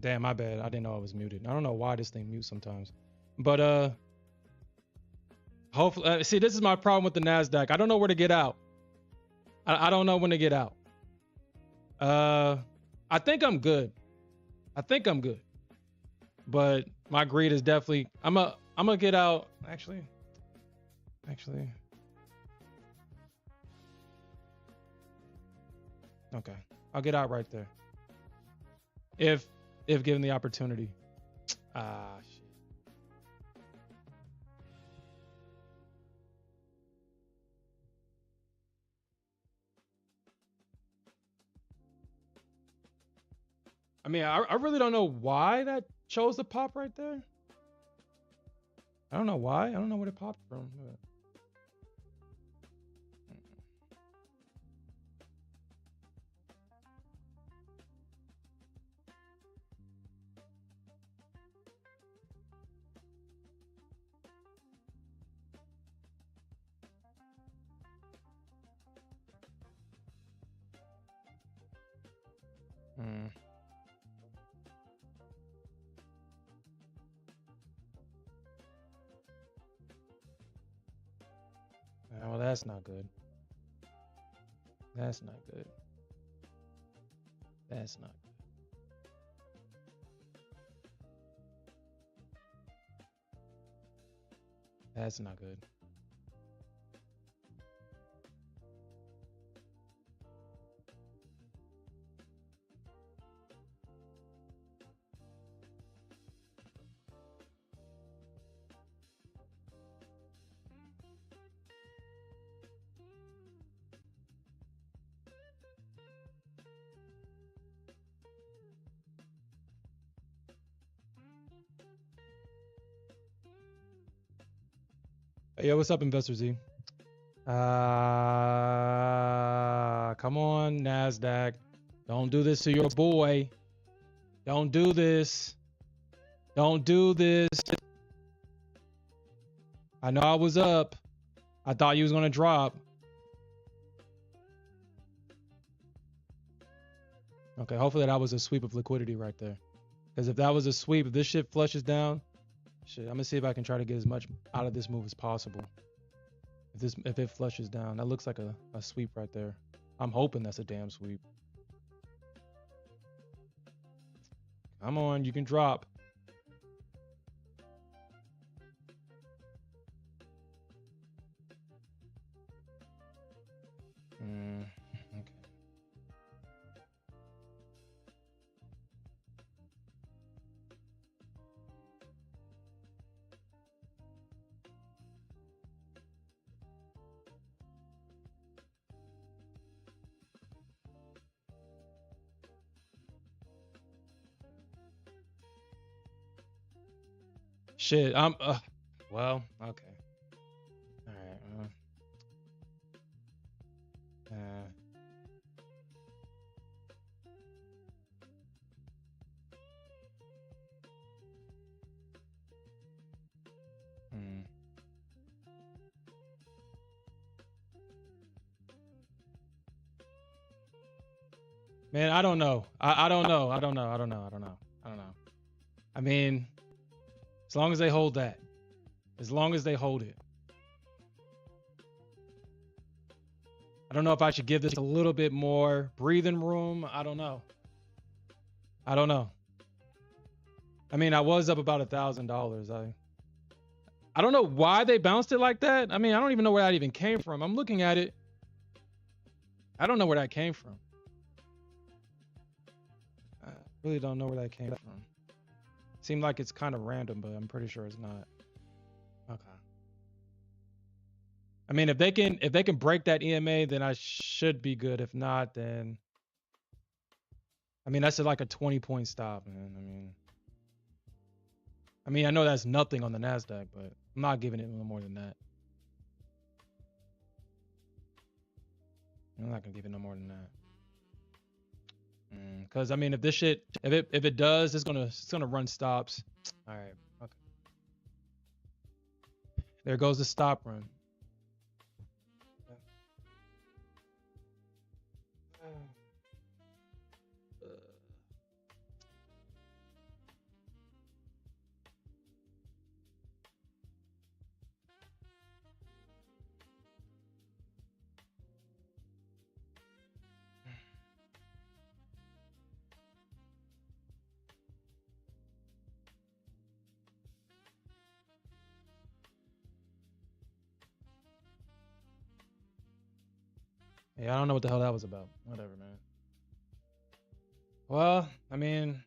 Damn, my bad. I didn't know I was muted. I don't know why this thing mutes sometimes. But hopefully, see, this is my problem with the Nasdaq. I don't know where to get out. I don't know when to get out. I think I'm good. I think I'm good. But my greed is definitely. I'm gonna get out. Actually. Okay, I'll get out right there. If given the opportunity. Ah, shit. I mean, I really don't know why that chose to pop right there. I don't know why. I don't know where it popped from. Well, that's not good. That's not good. That's not good. That's not good. Hey, yo, what's up, Investor Z? Come on, Nasdaq. Don't do this to your boy. Don't do this. Don't do this. I know I was up. I thought you was gonna drop. Okay, hopefully that was a sweep of liquidity right there. Because if that was a sweep, if this shit flushes down, shit, I'm gonna see if I can try to get as much out of this move as possible. If it flushes down, that looks like a sweep right there. I'm hoping that's a damn sweep. Come on, you can drop. Okay. Shit, I'm well, okay. All right. Man, I don't know. I don't know. I don't know. I mean, as long as they hold that. As long as they hold it. I don't know if I should give this a little bit more breathing room. I don't know. I mean, I was up about $1,000. I don't know why they bounced it like that. I mean, I don't even know where that even came from. I'm looking at it. I don't know where that came from. I really don't know where that came from. Seemed like it's kind of random, but I'm pretty sure it's not. Okay. I mean, if they can break that EMA, then I should be good. If not, then I mean that's like a 20-point stop, man. I mean I know that's nothing on the Nasdaq, but I'm not giving it more than that. I'm not gonna give it no more than that. Because I mean, if this shit, if it does, it's gonna run stops. All right. Okay. There goes the stop run. Yeah, I don't know what the hell that was about. Whatever, man. Well, I mean,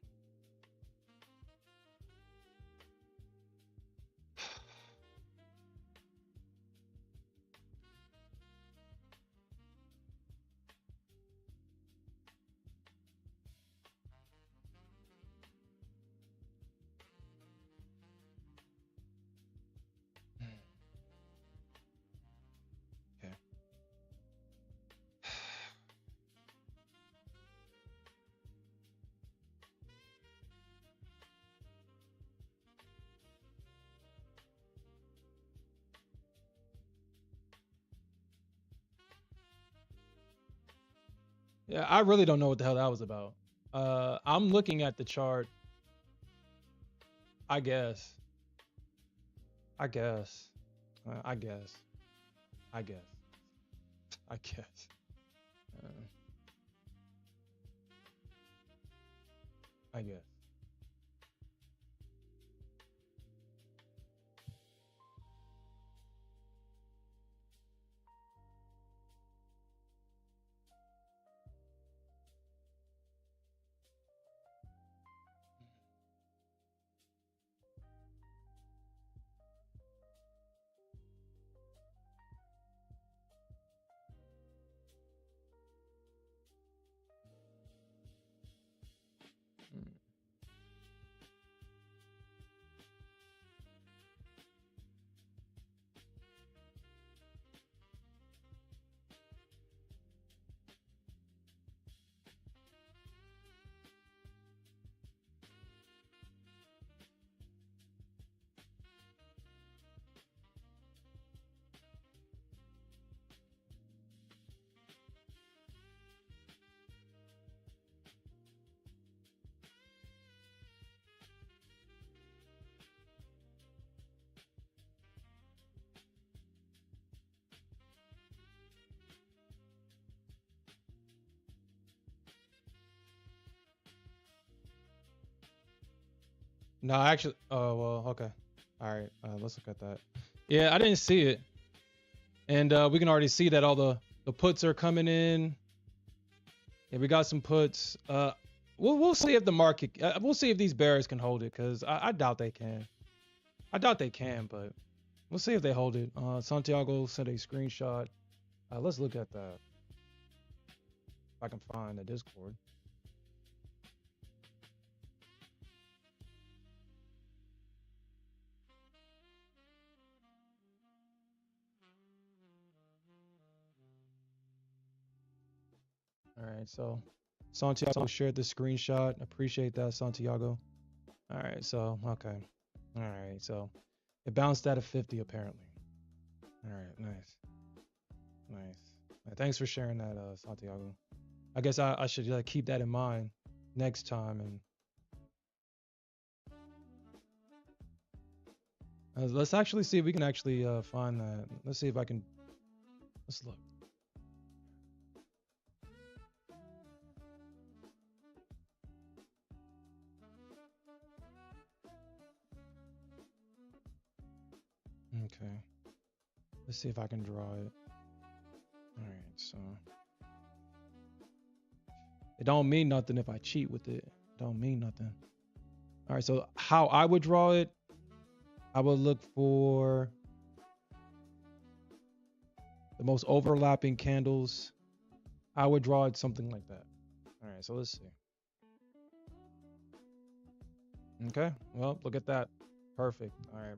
okay. Yeah, I really don't know what the hell that was about. I'm looking at the chart. I guess. I guess. I guess. I guess. I guess. Uh, I guess. Mm. No, actually. Oh well. Okay. All right. Let's look at that. Yeah, I didn't see it, and we can already see that all the puts are coming in. Yeah, we got some puts. We'll see if the market. We'll see if these bears can hold it, cause I doubt they can. I doubt they can, but we'll see if they hold it. Santiago sent a screenshot. Let's look at that. If I can find the Discord. All right, so Santiago shared the screenshot. Appreciate that, Santiago. All right, so okay. All right, so it bounced out of 50 apparently. All right, nice, nice. Thanks for sharing that, Santiago. I guess I should keep that in mind next time. And let's actually see if we can actually find that. Let's see if I can. Let's look. Okay. Let's see if I can draw it. All right, so it don't mean nothing if I cheat with it. Don't mean nothing. All right, so how I would draw it, I would look for the most overlapping candles. I would draw it something like that. All right, so let's see. Okay, well, look at that. Perfect. All right.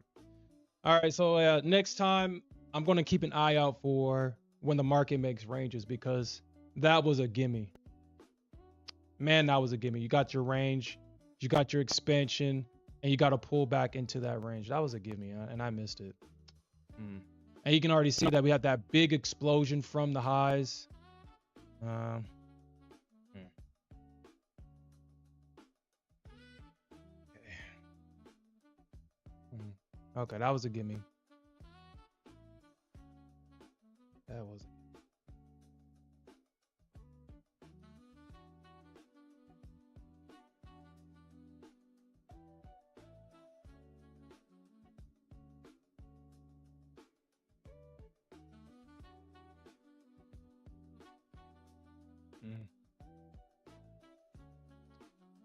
All right, so next time I'm going to keep an eye out for when the market makes ranges because that was a gimme. Man, that was a gimme. You got your range, you got your expansion, and you got to pull back into that range. That was a gimme, and I missed it. Mm. And you can already see that we had that big explosion from the highs. Um, hmm. Okay, that was a gimme. That was. Mm.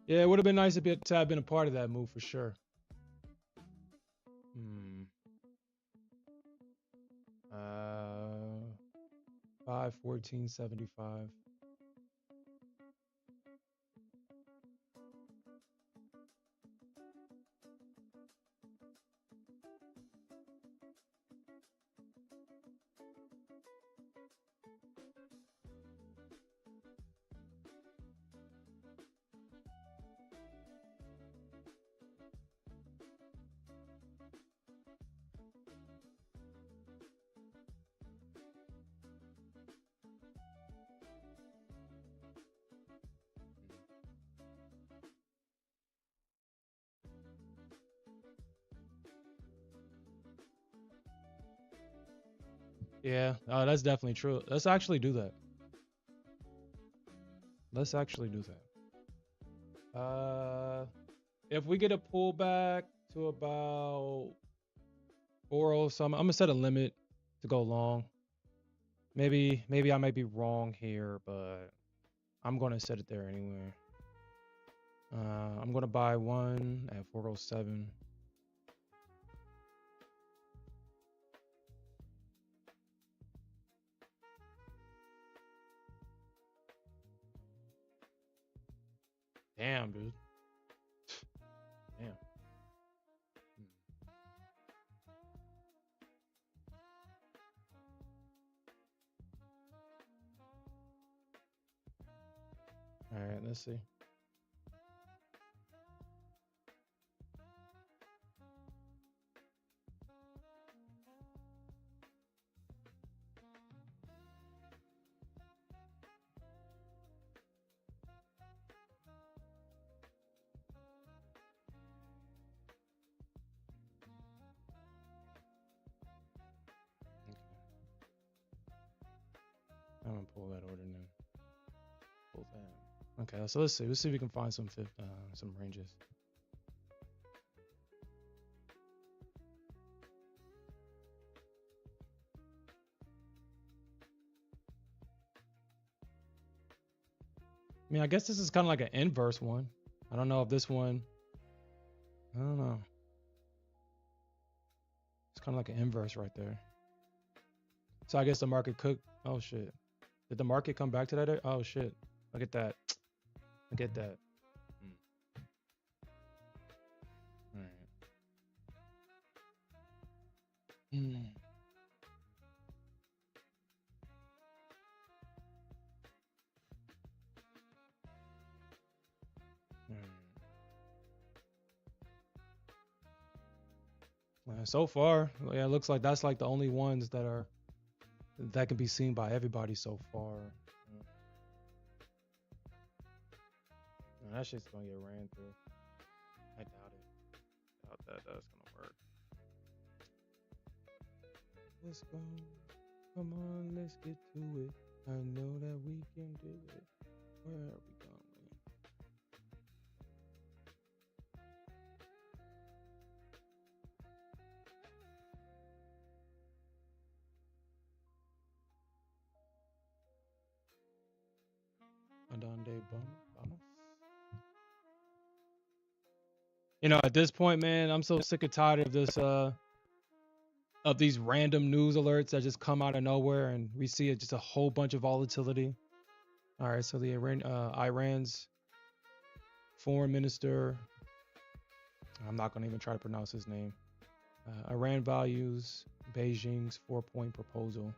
Yeah, it would have been nice to have been a part of that move for sure. Hmm. 514.75. Yeah, that's definitely true. Let's actually do that. Let's actually do that. If we get a pullback to about 40 some, I'm gonna set a limit to go long. Maybe I might be wrong here, but I'm gonna set it there anyway. I'm gonna buy one at 407. Damn, dude. Damn. All right, let's see. I'm gonna pull that order now. Pull that. Okay, so let's see. Let's see if we can find some ranges. I mean, I guess this is kind of like an inverse one. I don't know if this one. I don't know. It's kind of like an inverse right there. So I guess the market could. Oh shit! Did the market come back to that? Oh shit! Look at that. Look at that. All right. So far, yeah, it looks like that's like the only ones that can be seen by everybody so far. That shit's gonna get ran through. I doubt it. Doubt that's gonna work. Let's go. Come on, let's get to it. I know that we can do it. Where are we going? Adonde Vamos. You know, at this point, man, I'm so sick and tired of this of these random news alerts that just come out of nowhere and we see it just a whole bunch of volatility. All right, so the Iran's foreign minister, I'm not going to even try to pronounce his name. Iran values Beijing's 4-point proposal.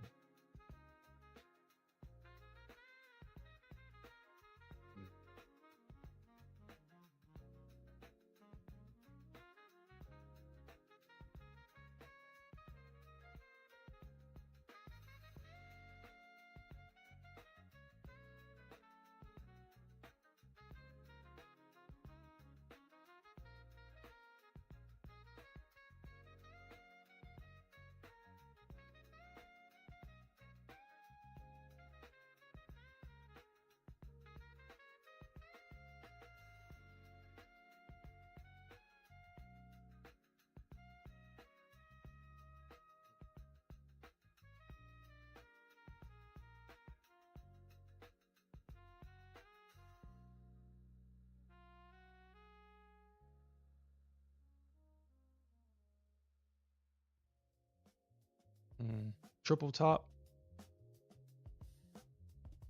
Triple top.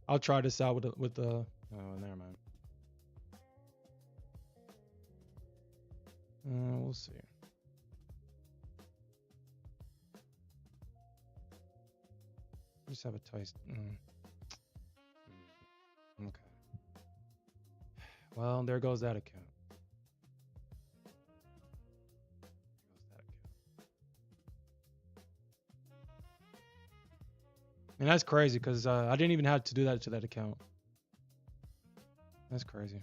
I'll try this out with the. Oh, never mind. We'll see. Just have a taste. Okay. Well, there goes that account. And that's crazy because I didn't even have to do that to that account. That's crazy.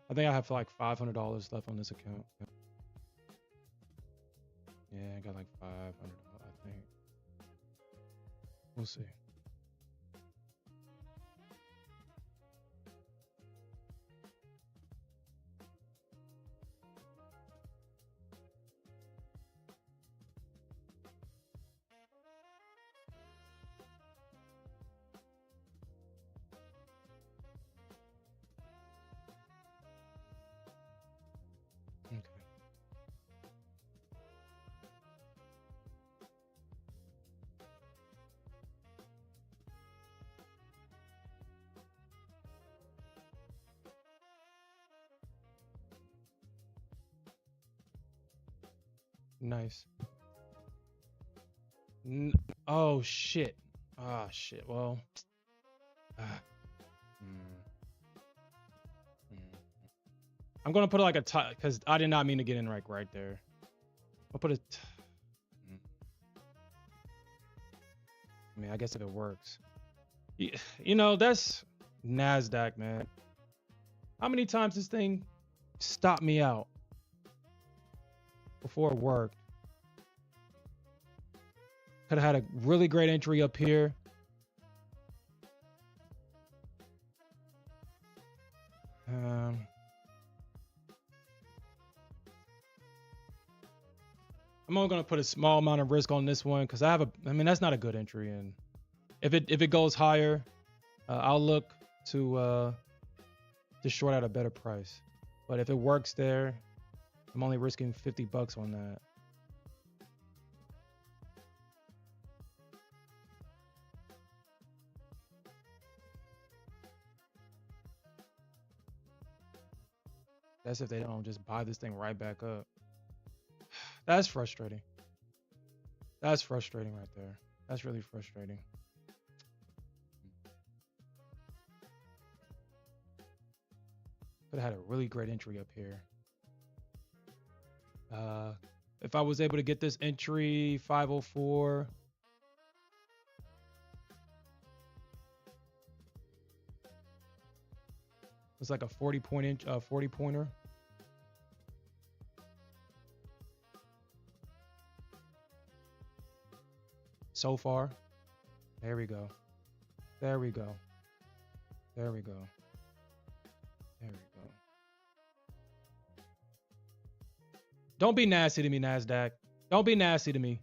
I think I have like $500 left on this account. Yeah, I got like 500, I think. We'll see. Okay. Nice. Oh shit. Ah shit. Well. I'm gonna put like a tie because I did not mean to get in right there. I'll put it. I mean, I guess if it works. You know, that's Nasdaq, man. How many times this thing stopped me out before it worked? Could have had a really great entry up here. I'm only gonna put a small amount of risk on this one because I mean, that's not a good entry, and if it goes higher, I'll look to short at a better price. But if it works there, I'm only risking $50 on that. That's if they don't just buy this thing right back up. That's frustrating. That's frustrating right there. That's really frustrating. Could have had a really great entry up here. If I was able to get this entry 504. It's like a 40 pointer. So far. There we go. There we go. There we go. There we go. Don't be nasty to me, Nasdaq. Don't be nasty to me.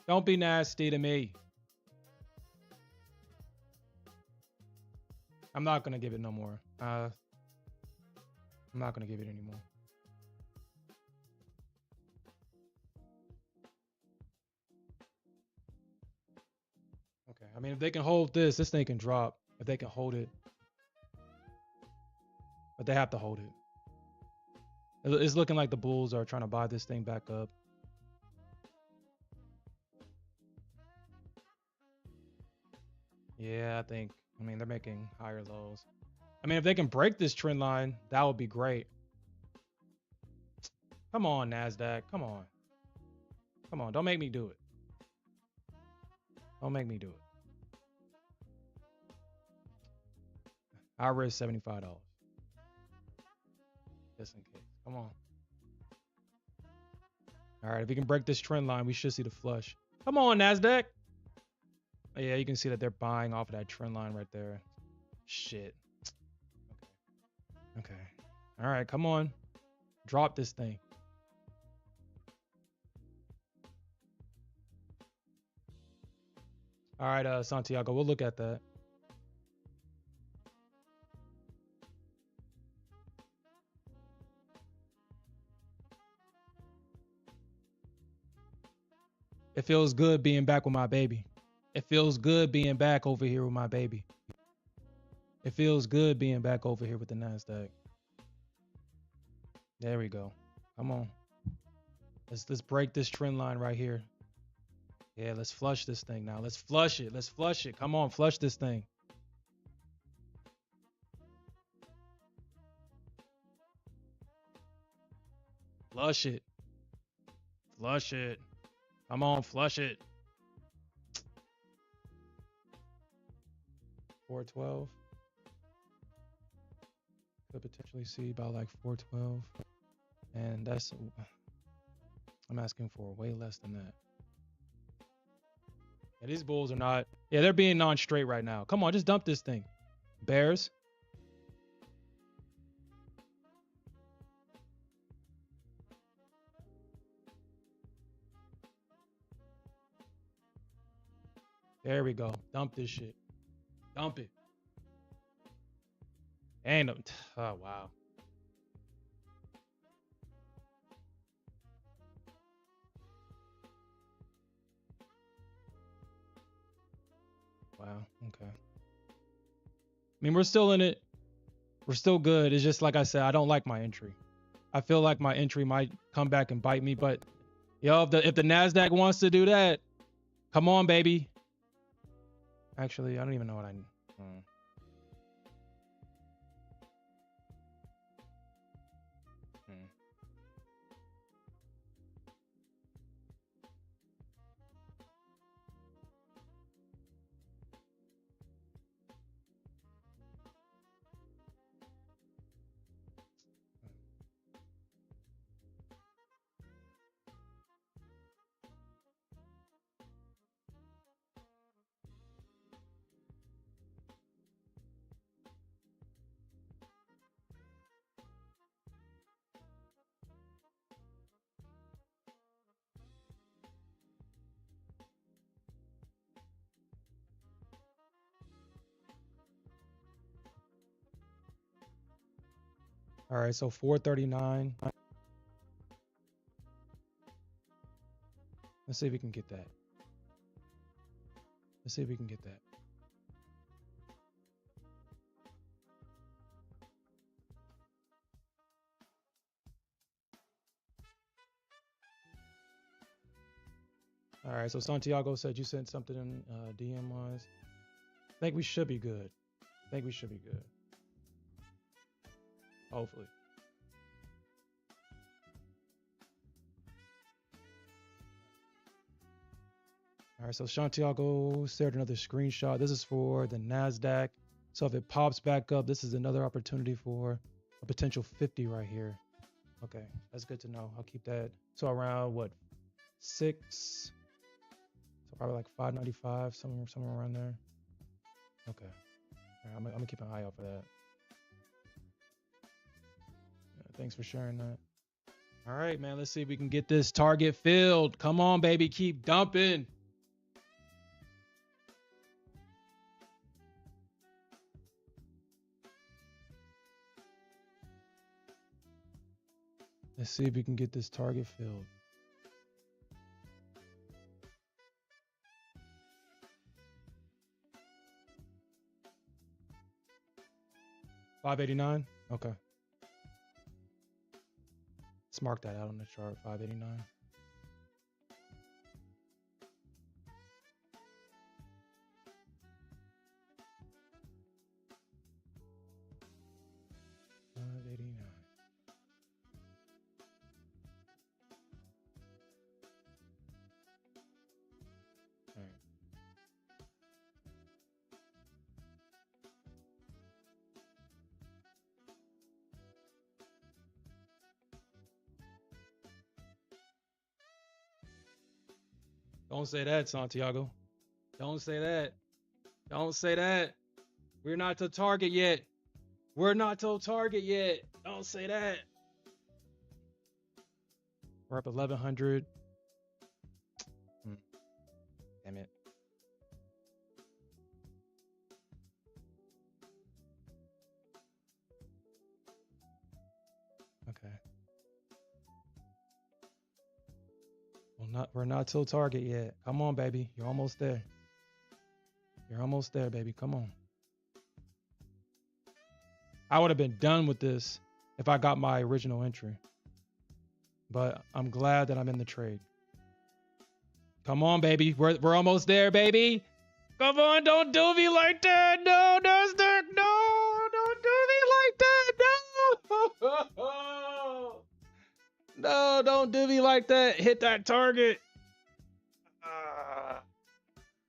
Don't be nasty to me. I'm not going to give it no more. I'm not going to give it anymore. Okay. I mean, if they can hold this thing can drop. If they can hold it. But they have to hold it. It's looking like the bulls are trying to buy this thing back up. Yeah, I mean, they're making higher lows. I mean, if they can break this trend line, that would be great. Come on, Nasdaq. Come on. Come on. Don't make me do it. Don't make me do it. I risk $75. Just in case. Come on. All right. If we can break this trend line, we should see the flush. Come on, Nasdaq. Oh, yeah, you can see that they're buying off of that trend line right there. Shit. Okay. Okay. All right. Come on. Drop this thing. All right, Santiago, we'll look at that. It feels good being back with my baby. It feels good being back over here with my baby. It feels good being back over here with the Nasdaq. There we go. Come on. Let's break this trend line right here. Yeah, let's flush this thing now. Let's flush it. Let's flush it. Come on, flush this thing. Flush it. Flush it. Come on, flush it. 412. Could potentially see about like 412. And that's, I'm asking for way less than that. Yeah, these bulls are not, yeah, they're being non-straight right now. Come on, just dump this thing. Bears. There we go. Dump this shit. Dump it. And, oh, wow. Wow. Okay. I mean, we're still in it. We're still good. It's just like I said, I don't like my entry. I feel like my entry might come back and bite me, but yo, if the Nasdaq wants to do that, come on, baby. Actually, I don't even know what I need. All right, so 439. Let's see if we can get that. Let's see if we can get that. All right, so Santiago said you sent something in DM wise. I think we should be good. I think we should be good. Hopefully. All right, so Santiago shared another screenshot. This is for the Nasdaq. So if it pops back up, this is another opportunity for a potential 50 right here. Okay, that's good to know. I'll keep that. So around what, 6? So probably like 595, somewhere around there. Okay. All right, I'm gonna keep an eye out for that. Yeah, thanks for sharing that. All right, man. Let's see if we can get this target filled. Come on, baby. Keep dumping. Let's see if we can get this target filled. $589. Okay. Let's mark that out on the chart. 589. Don't say that, Santiago. Don't say that. Don't say that. We're not to target yet. We're not to target yet. Don't say that. We're up 1100. Damn it. Okay. We're not till target yet. Come on, baby. You're almost there. You're almost there, baby. Come on. I would have been done with this if I got my original entry. But I'm glad that I'm in the trade. Come on, baby. We're almost there, baby. Come on, don't do me like that. No, Nasdaq. No, don't do me like that. No. No, don't do me like that. Hit that target.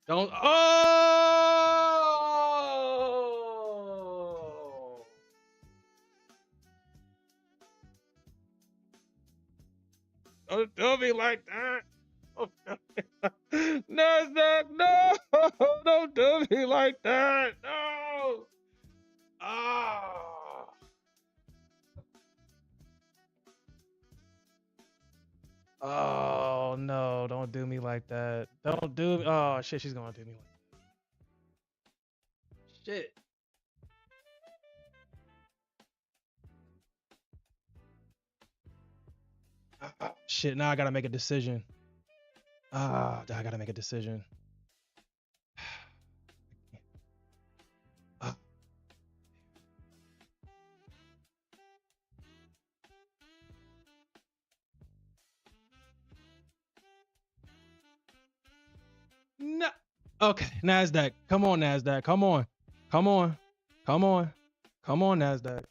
Don't. Oh! Don't do me like that. Nasdaq, no! Don't do me like that. No. Ah. Oh no! Don't do me like that. Don't do. Oh shit! She's gonna do me like that. Shit. Shit. Now I gotta make a decision. I gotta make a decision. No. Okay, Nasdaq. Come on, Nasdaq. Come on. Come on. Come on. Come on, Nasdaq.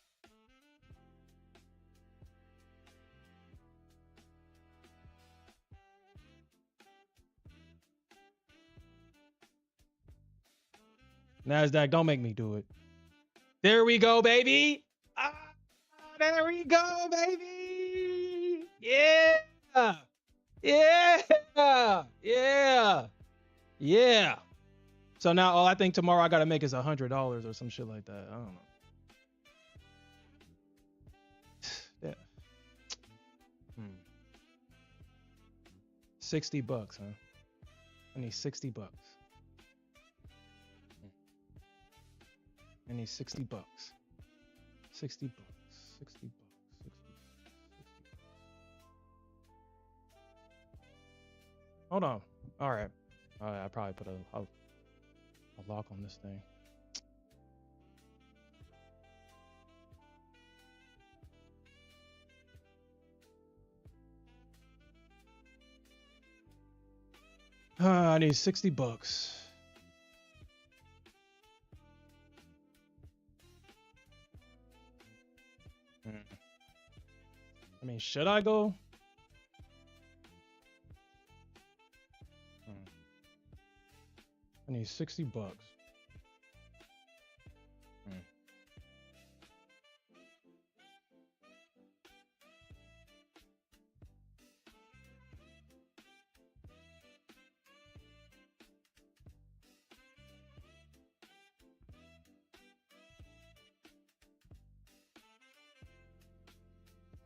Nasdaq, don't make me do it. There we go, baby. There we go, baby. Yeah. Yeah. Yeah. Yeah. So now all I think tomorrow I gotta make is $100 or some shit like that. I don't know. Yeah. 60 bucks, huh? I need 60 bucks. I need 60 bucks. 60 bucks. 60 bucks. 60 bucks. 60 bucks. Hold on. All right. I probably put a lock on this thing. I need 60 bucks. I mean, should I go? I need 60 bucks.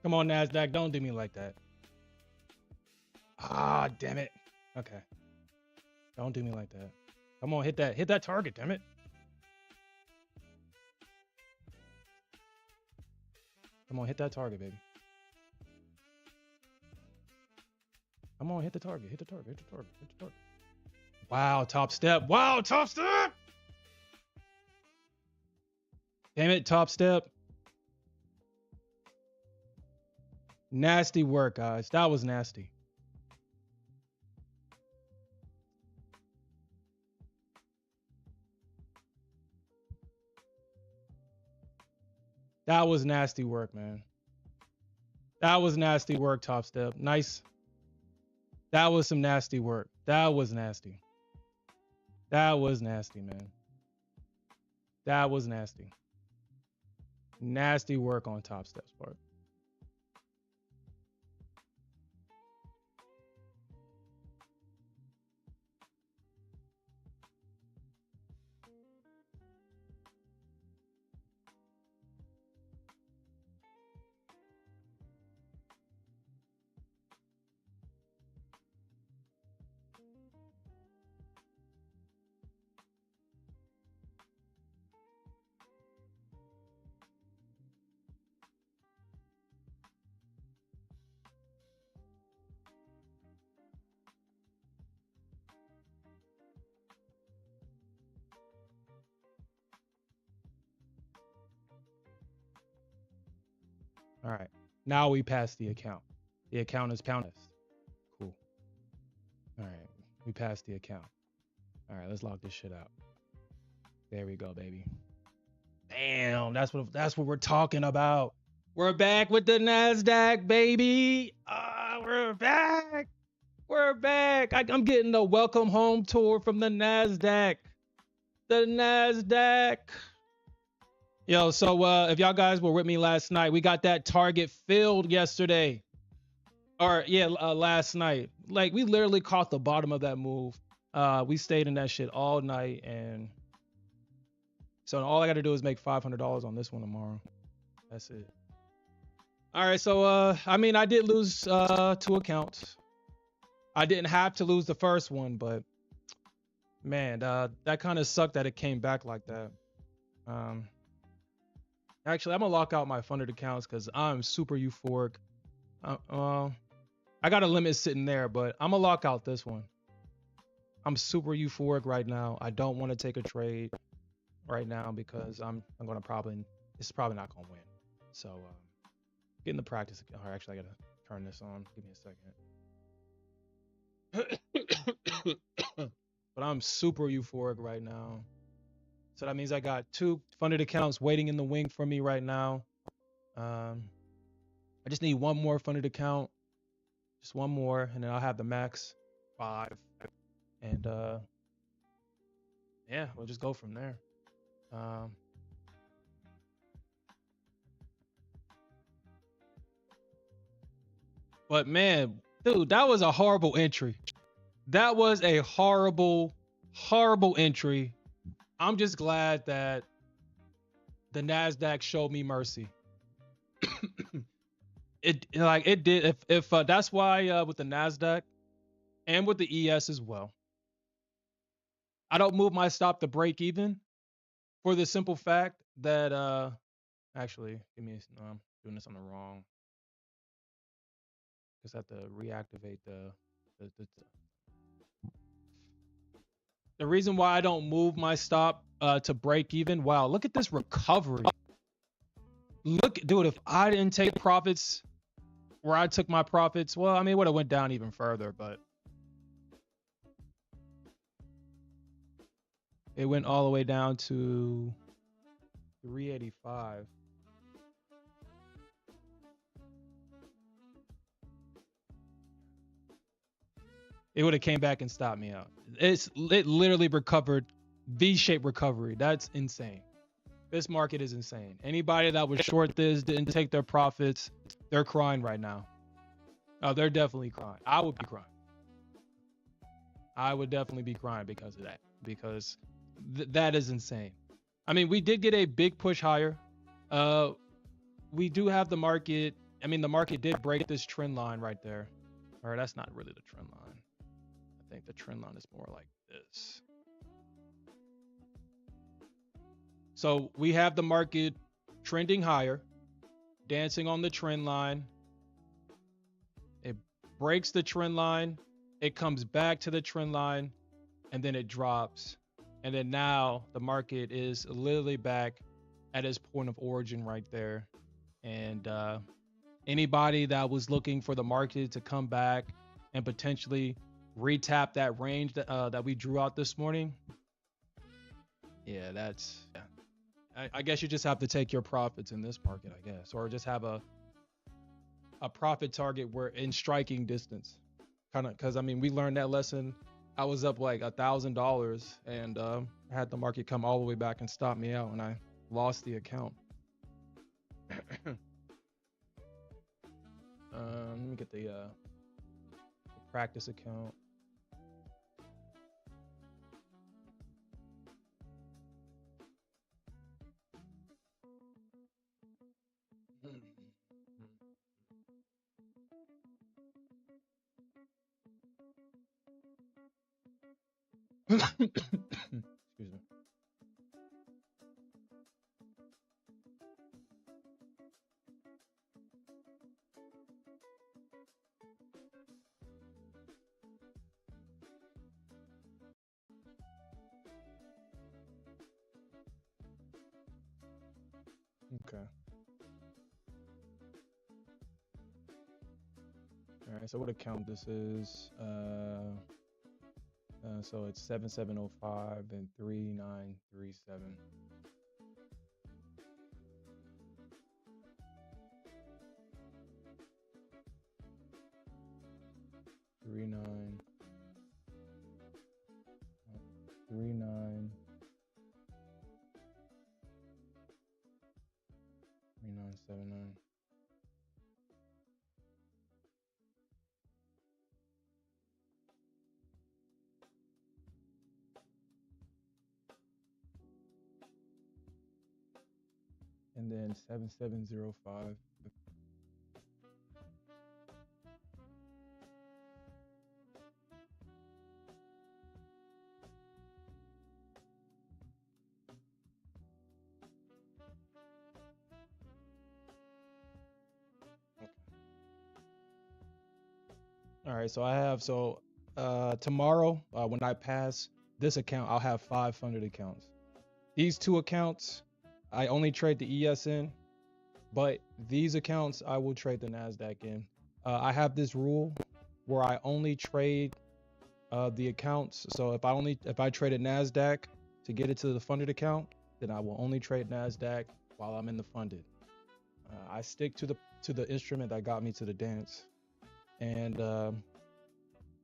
Come on, Nasdaq, don't do me like that. Ah, damn it. Okay. Don't do me like that. Come on, hit that target, damn it. Come on, hit that target, baby. Come on, hit the target, hit the target, hit the target, hit the target. Wow, top step. Wow, top step. Damn it, top step. Nasty work, guys. That was nasty. That was nasty work, man. That was nasty work, top step. Nice. That was some nasty work. That was nasty. That was nasty, man. That was nasty. Nasty work on top step's part. All right. Now we passed the account. The account is pounded. Cool. All right. We passed the account. All right. Let's lock this shit out. There we go, baby. Damn. That's what we're talking about. We're back with the Nasdaq, baby. We're back. We're back. I'm getting a welcome home tour from the Nasdaq. The Nasdaq. Yo, so if y'all guys were with me last night, we got that target filled yesterday. Or yeah, last night. Like we literally caught the bottom of that move. We stayed in that shit all night, and so all I got to do is make $500 on this one tomorrow. That's it. All right, so I mean, I did lose 2 accounts. I didn't have to lose the first one, but man, that kind of sucked that it came back like that. Actually, I'm gonna lock out my funded accounts because I'm super euphoric. I got a limit sitting there, but I'm gonna lock out this one. I'm super euphoric right now. I don't want to take a trade right now because I'm gonna it's probably not gonna win. So getting the practice. All right, actually, I gotta turn this on. Give me a second. But I'm super euphoric right now. So that means I got 2 funded accounts waiting in the wing for me right now. I just need 1 more funded account. Just 1 more, and then I'll have the max 5. And yeah, we'll just go from there. But man, dude, that was a horrible entry. That was a horrible, horrible entry. I'm just glad that the Nasdaq showed me mercy. It did. If that's why with the Nasdaq and with the ES as well, I don't move my stop to break even for the simple fact that actually, I'm doing this on the wrong. Just have to reactivate the reason why I don't move my stop to break even. Wow, look at this recovery. Look, dude, if I didn't take profits where I took my profits, well, I mean, it would have went down even further, but it went all the way down to 385. It would have came back and stopped me out. It literally recovered, V-shaped recovery. That's insane. This market is insane. Anybody that was short this, didn't take their profits, they're crying right now. Oh, they're definitely crying. I would be crying. I would definitely be crying because of that. Because that is insane. I mean, we did get a big push higher. We do have the market. I mean, the market did break this trend line right there. Or that's not really the trend line. I think the trend line is more like this. So we have the market trending higher, dancing on the trend line. It breaks the trend line. It comes back to the trend line, and then it drops. And then now the market is literally back at its point of origin right there. And anybody that was looking for the market to come back and potentially retap that range that we drew out this morning, yeah, I guess you just have to take your profits in this market, I guess, or just have a profit target where in striking distance, kind of, because I mean we learned that lesson. I was up like $1,000 and I had the market come all the way back and stop me out, and I lost the account. Let me get the practice account. Excuse me. Okay. All right, so what account this is? So it's 7705 and 3937. 39 39 3979. And then 7705. All right, so I have tomorrow when I pass this account, I'll have 5 funded accounts. These 2 accounts, I only trade the ESN, but these accounts I will trade the Nasdaq in. I have this rule where I only trade the accounts. So if I traded Nasdaq to get it to the funded account, then I will only trade Nasdaq while I'm in the funded. I stick to the instrument that got me to the dance, and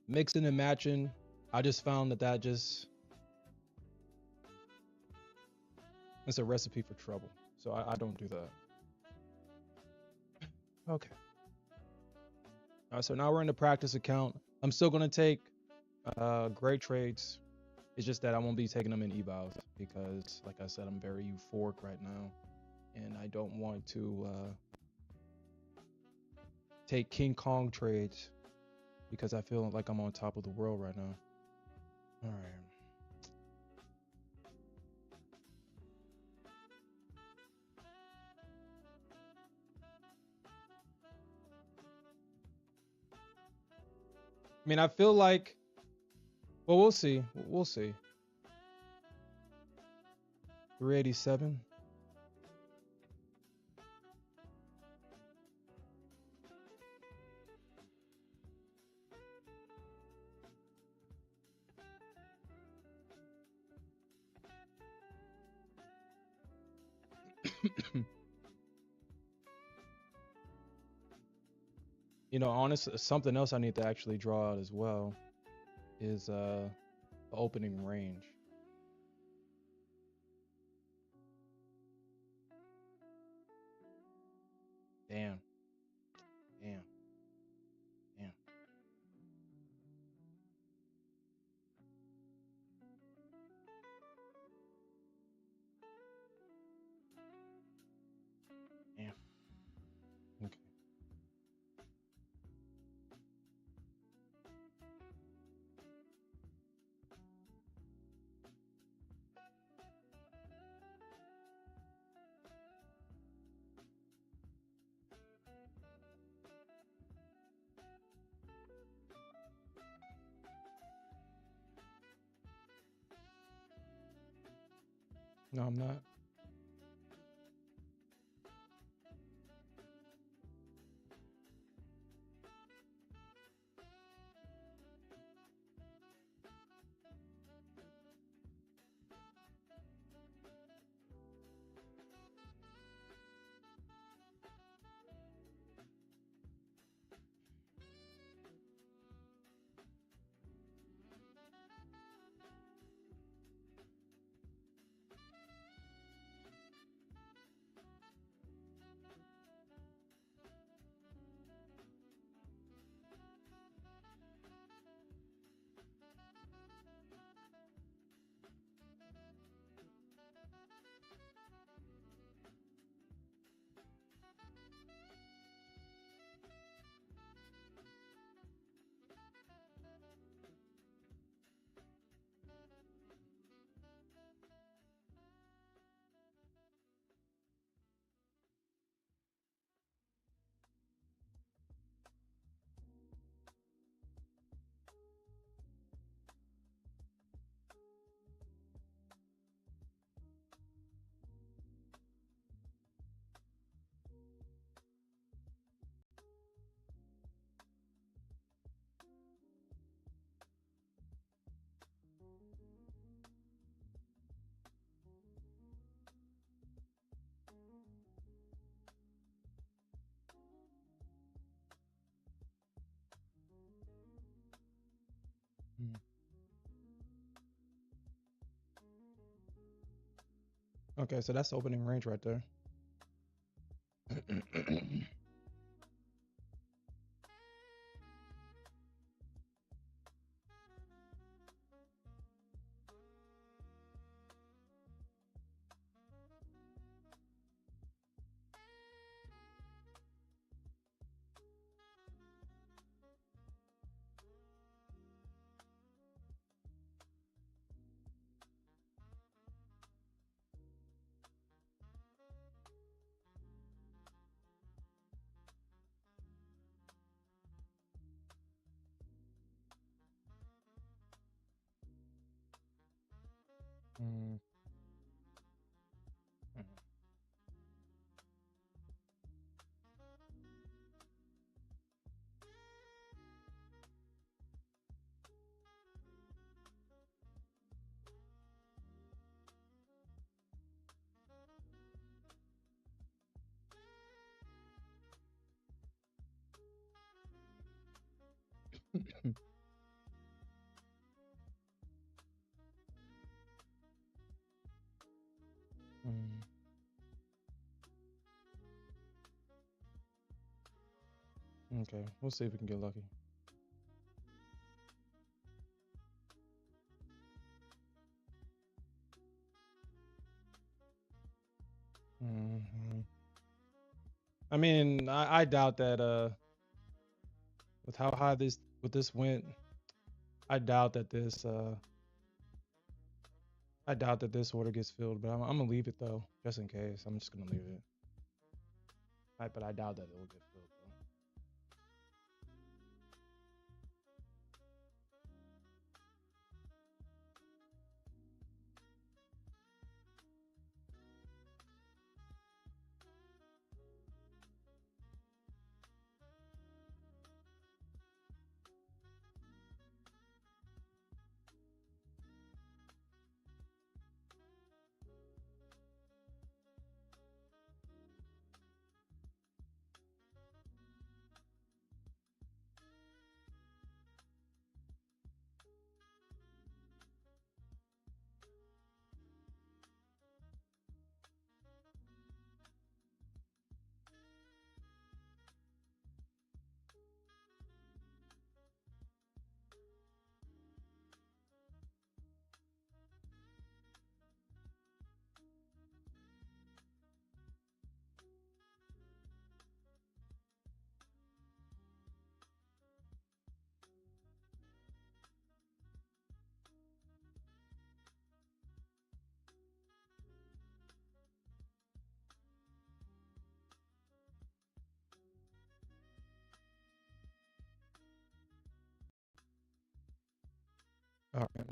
mixing and matching. I just found that it's a recipe for trouble. So I don't do that. Okay. So now we're in the practice account. I'm still gonna take great trades. It's just that I won't be taking them in evals because, like I said, I'm very euphoric right now, and I don't want to take King Kong trades because I feel like I'm on top of the world right now. All right. I mean, I feel like, well, we'll see. We'll see. 387. You know, honestly, something else I need to actually draw out as well is the opening range. Damn. Damn. Damn. Damn. Okay. No, I'm not. Okay, so that's the opening range right there. Mm, mm. Okay, we'll see if we can get lucky. Mhm. I mean, I doubt that with how high this went, I doubt that this order gets filled, but I'm gonna leave it though, just in case. I'm just gonna leave it. But I doubt that it will get filled though. All right.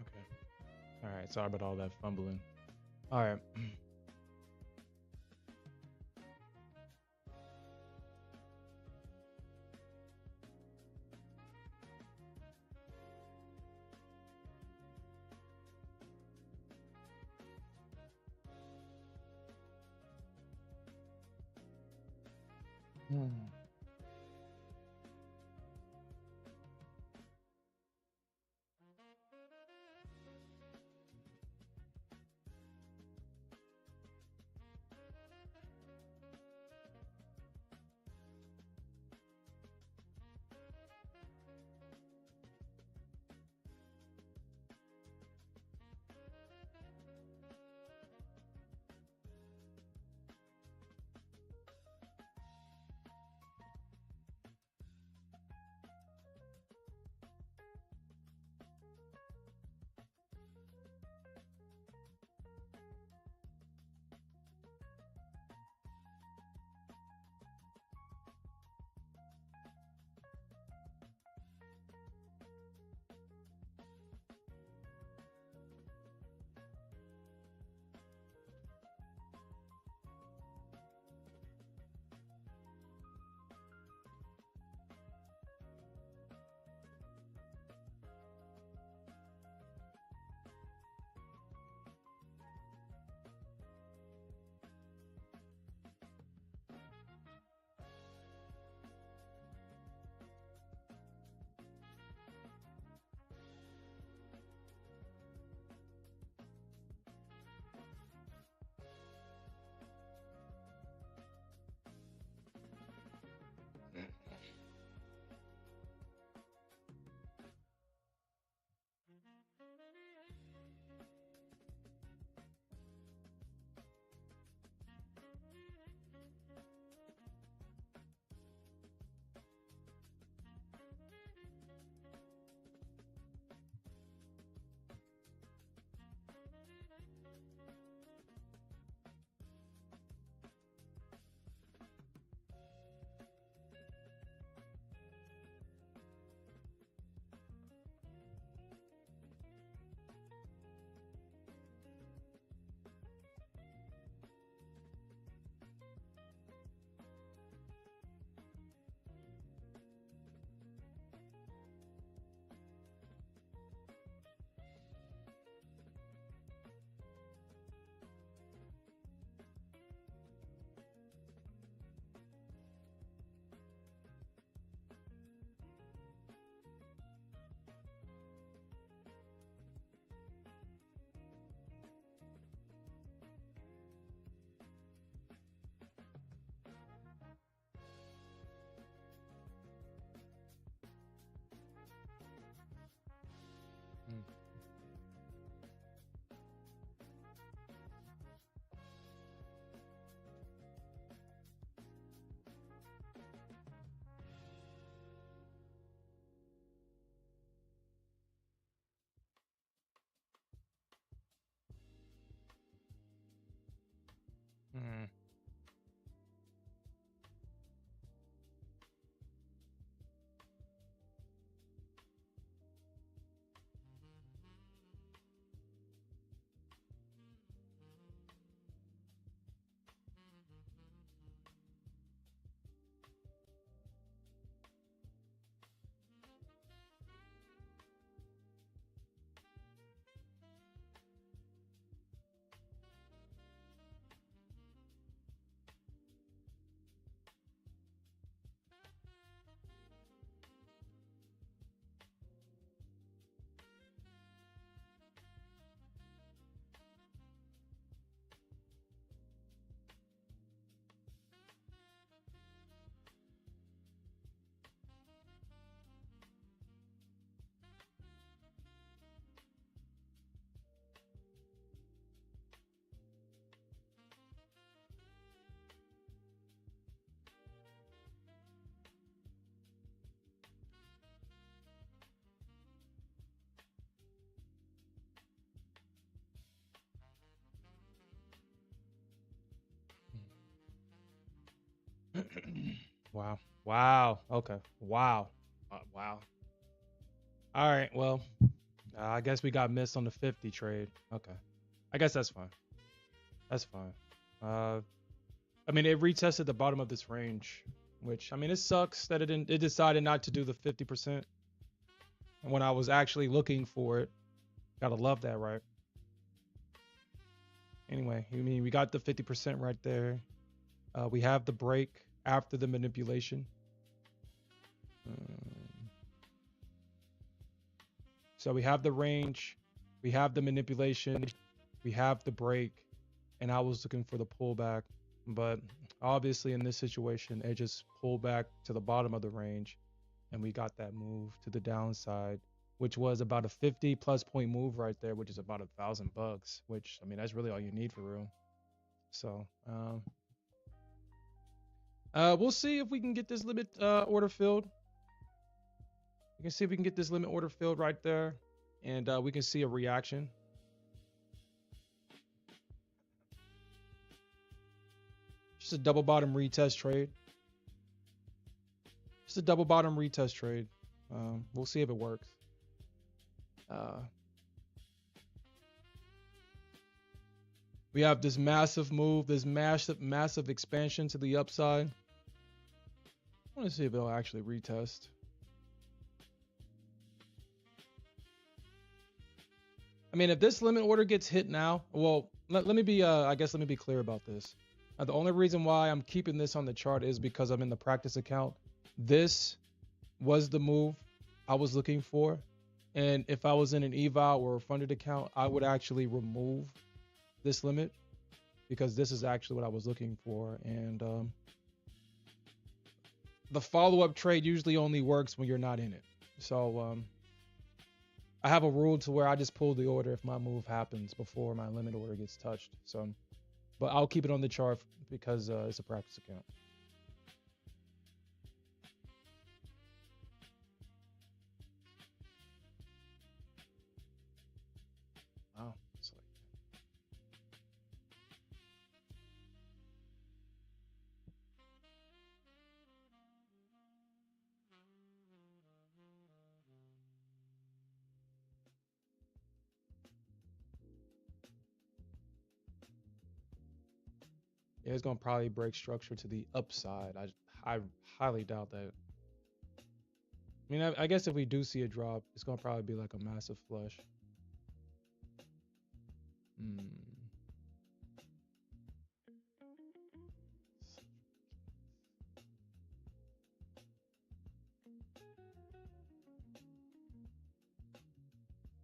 Okay. All right. Sorry about all that fumbling. All right. Hmm. Hmm. Wow. Wow. Okay. Wow. Wow. All right. Well, I guess we got missed on the 50 trade. Okay. I guess that's fine. That's fine. Uh, I mean, it retested the bottom of this range, which I mean, it sucks that it decided not to do the 50% when I was actually looking for it. Gotta love that, right? Anyway, I mean, we got the 50% right there. We have the break after the manipulation. Um, so we have the range, we have the manipulation, we have the break, and I was looking for the pullback, but obviously in this situation, it just pulled back to the bottom of the range, and we got that move to the downside, which was about a 50 plus point move right there, which is about $1,000, which I mean that's really all you need for real. So we'll see if we can get this limit order filled. You can see if we can get this limit order filled right there, and we can see a reaction. Just a double bottom retest trade. Just a double bottom retest trade. We'll see if it works. We have this massive move, this massive expansion to the upside. I want to see if it'll actually retest. I mean, if this limit order gets hit now, well, let me be, I guess let me be clear about this. The only reason why I'm keeping this on the chart is because I'm in the practice account. This was the move I was looking for. And if I was in an eval or a funded account, I would actually remove this limit because this is actually what I was looking for. And the follow-up trade usually only works when you're not in it. So I have a rule to where I just pull the order if my move happens before my limit order gets touched. So, but I'll keep it on the chart because it's a practice account. Wow. Yeah, it's gonna probably break structure to the upside. I highly doubt that. I mean, I guess if we do see a drop, it's gonna probably be like a massive flush. Hmm.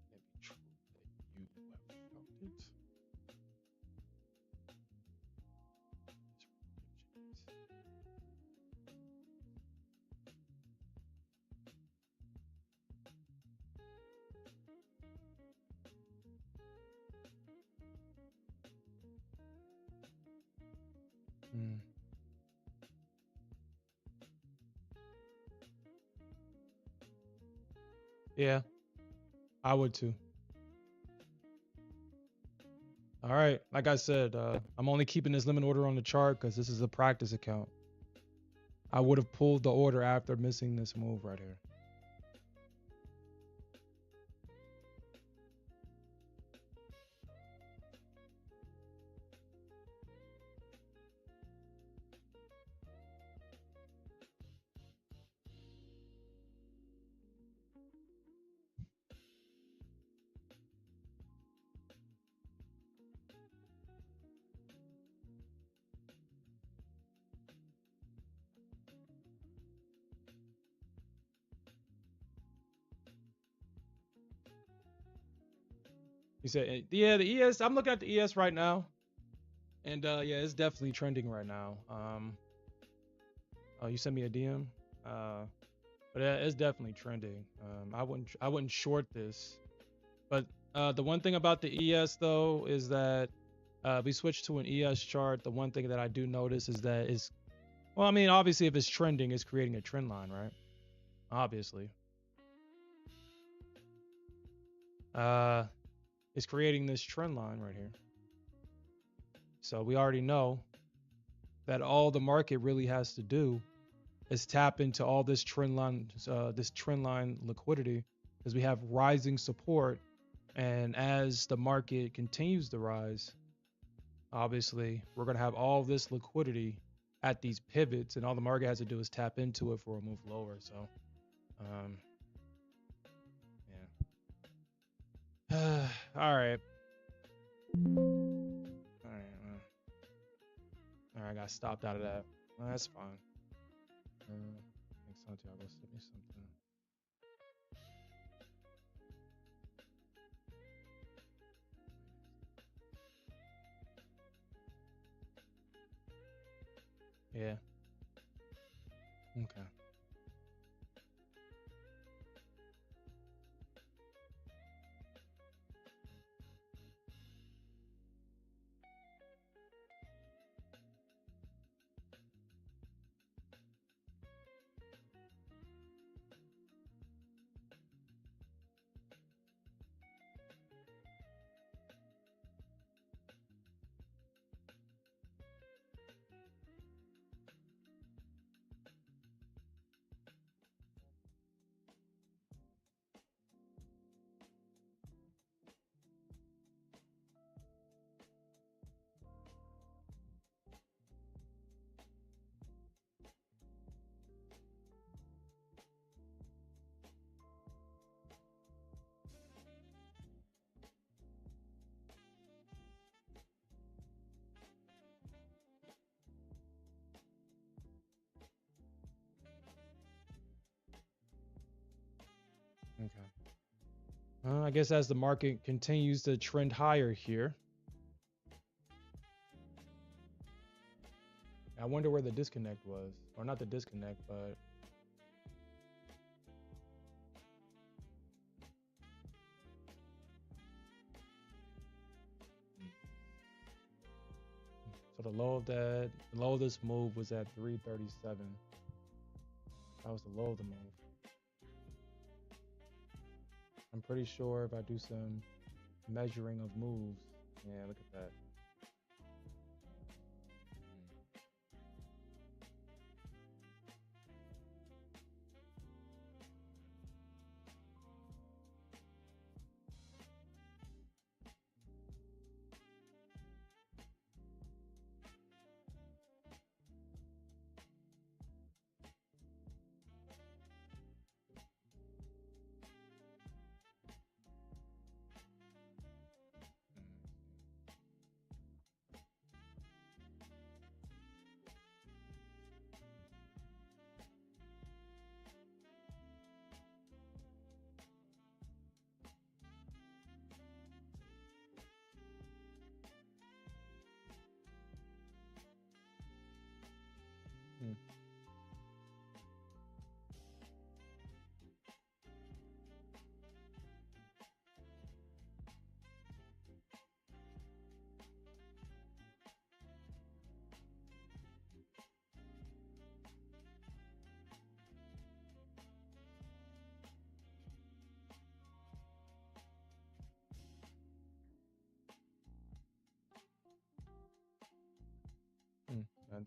Maybe true that you have felt it. Hmm. Yeah, I would too. All right. Like I said, I'm only keeping this limit order on the chart because this is a practice account. I would have pulled the order after missing this move right here. You said, yeah, the ES. I'm looking at the ES right now, and yeah, it's definitely trending right now. Oh, you sent me a DM. But yeah, it's definitely trending. I wouldn't short this. But the one thing about the ES though is that we switched to an ES chart. The one thing that I do notice is that is, well, I mean, obviously if it's trending, it's creating a trend line, right? Obviously. Uh, it's creating this trend line right here. So we already know that all the market really has to do is tap into all this trend line liquidity, because we have rising support, and as the market continues to rise, obviously we're going to have all this liquidity at these pivots, and all the market has to do is tap into it for a move lower. So yeah. All right. All right. All right, I got stopped out of that. Well, that's fine. Think Santiago sent me something. Yeah. Okay. Okay. I guess as the market continues to trend higher here, I wonder where the disconnect was, or not the disconnect, but so the low of this move was at 337. That was the low of the move. I'm pretty sure if I do some measuring of moves, yeah, look at that.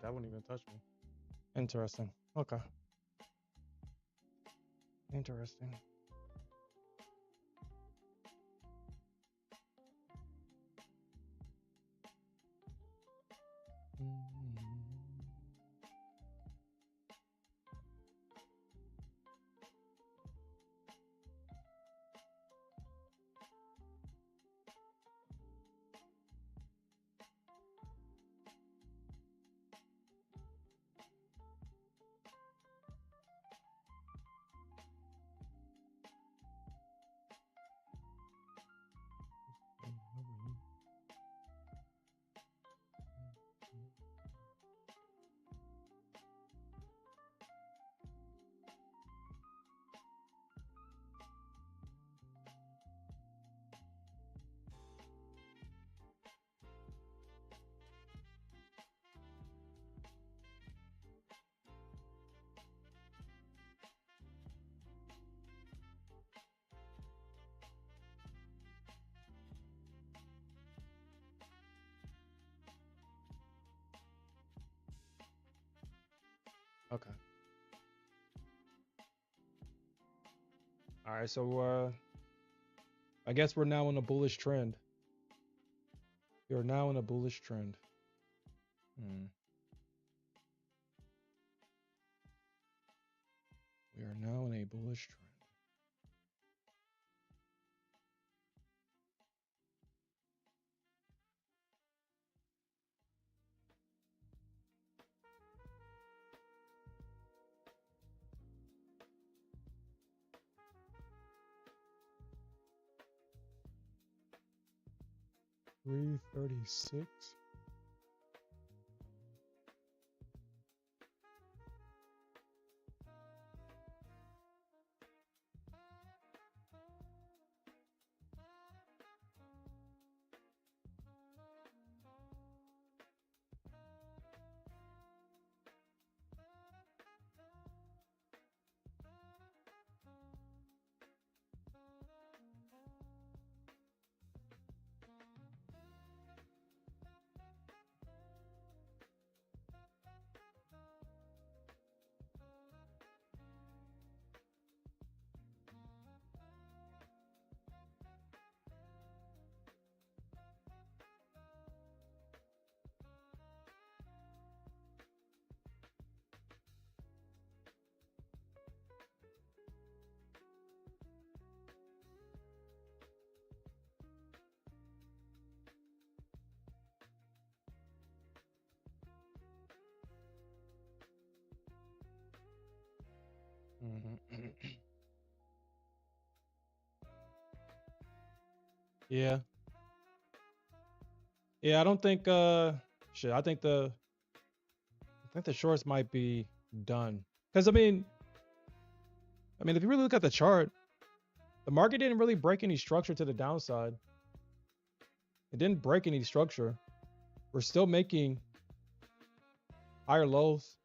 That wouldn't even touch me. Interesting. Okay. Interesting. Okay. All right. So I guess we're now in a bullish trend. We are now in a bullish trend. We are now in a bullish trend. $336. Yeah. Yeah, I don't think shit, I think the shorts might be done. Cuz if you really look at the chart, the market didn't really break any structure to the downside. It didn't break any structure. We're still making higher lows.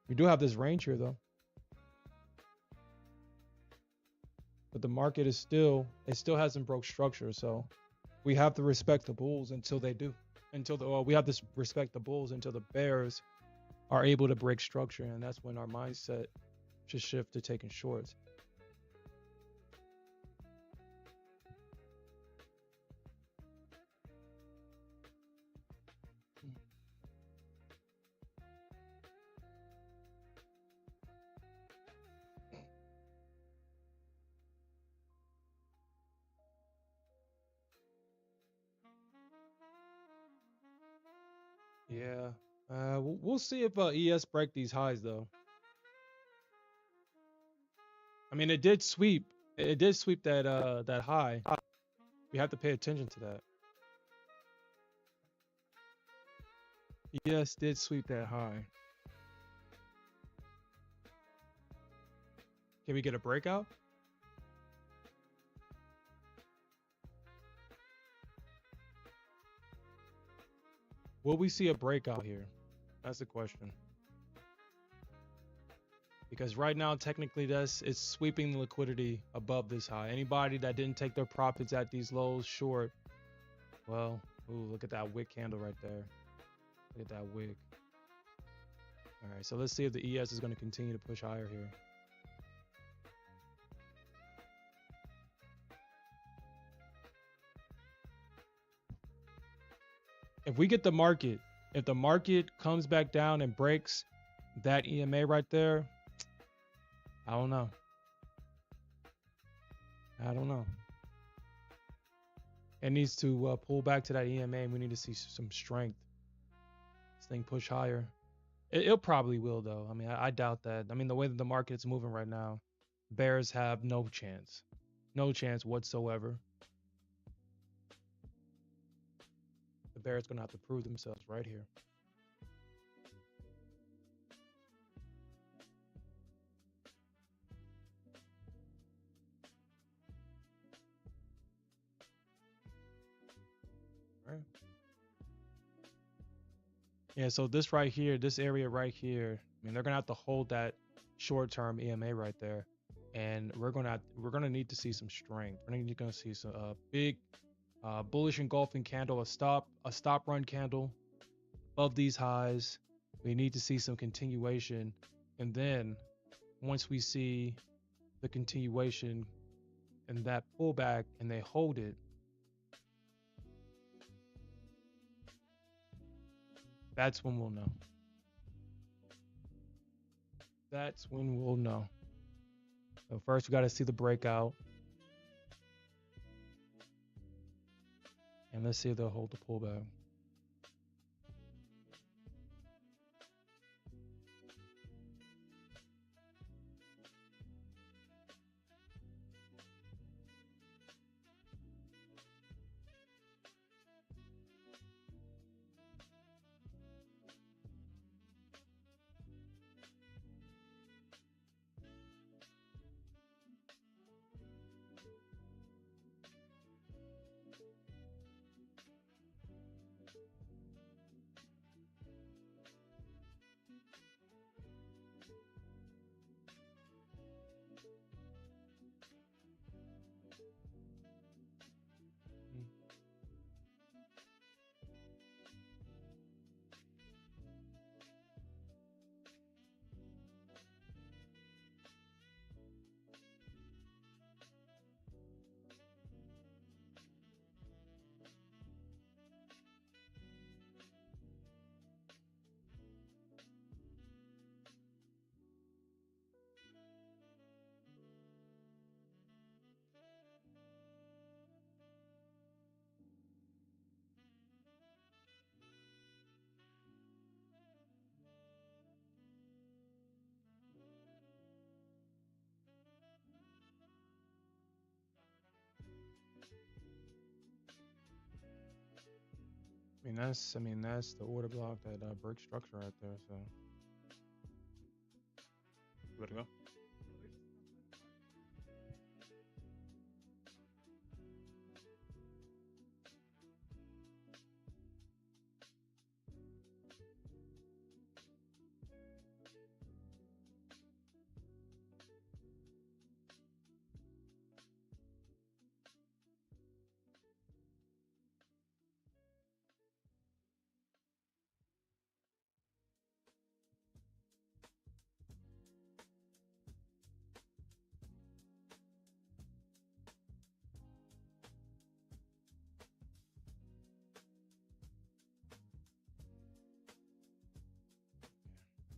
We do have this range here though. But the market is still hasn't broke structure, so we have to respect the bulls until they do. We have to respect the bulls until the bears are able to break structure, and that's when our mindset should shift to taking shorts. Yeah. We'll see if ES break these highs though. I mean, it did sweep. It did sweep that high. We have to pay attention to that. ES did sweep that high. Can we get a breakout? Will we see a breakout here? That's the question. Because right now, technically, it's sweeping the liquidity above this high. Anybody that didn't take their profits at these lows short, well, Ooh, look at that wick candle right there. Look at that wick. All right, so let's see if the ES is going to continue to push higher here. If we get the market, if the market comes back down and breaks that EMA right there, I don't know. I don't know. It needs to pull back to that EMA, and we need to see some strength. This thing push higher. It probably will, though. I mean, I doubt that. I mean, the way that the market's moving right now, bears have no chance. No chance whatsoever. The bears going to have to prove themselves right here. Right. Yeah, so this right here, this area right here, I mean, they're gonna have to hold that short-term EMA right there, and we're gonna need to see some strength. We're gonna see some big bullish engulfing candle, a stop run candle above these highs. We need to see some continuation, and then once we see the continuation and that pullback, and they hold it, that's when we'll know. That's when we'll know. So first we got to see the breakout, and let's see if they'll hold the pullback. I mean that's the order block that breaks structure right there. So you ready to go?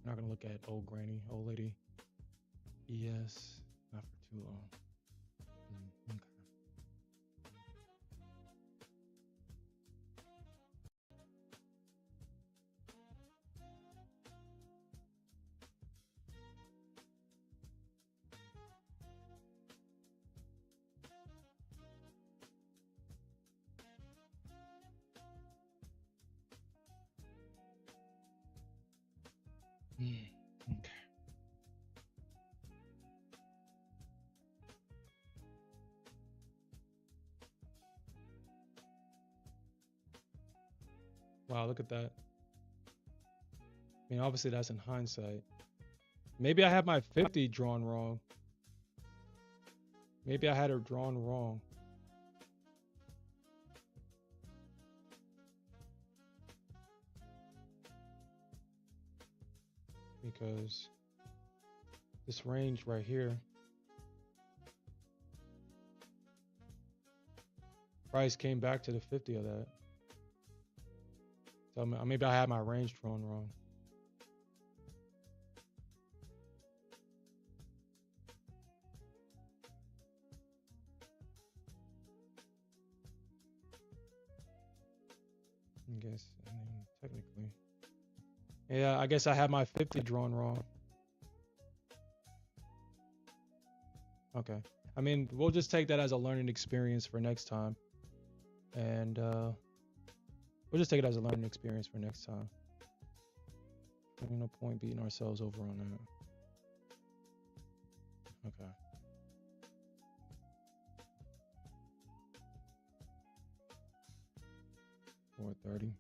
I'm not gonna look at old lady. Yes, not for too long. Okay. Okay. Wow, look at that. I mean, obviously that's in hindsight. Maybe I have my 50 drawn wrong. Maybe I had her drawn wrong. because this range right here, price came back to the 50 of that. So maybe I had my range drawn wrong. I guess, I mean, technically. Yeah, I guess I had my 50 drawn wrong. Okay. I mean, we'll just take that as a learning experience for next time. And we'll just take it as a learning experience for next time. There's no point beating ourselves over on that. Okay. $4.30.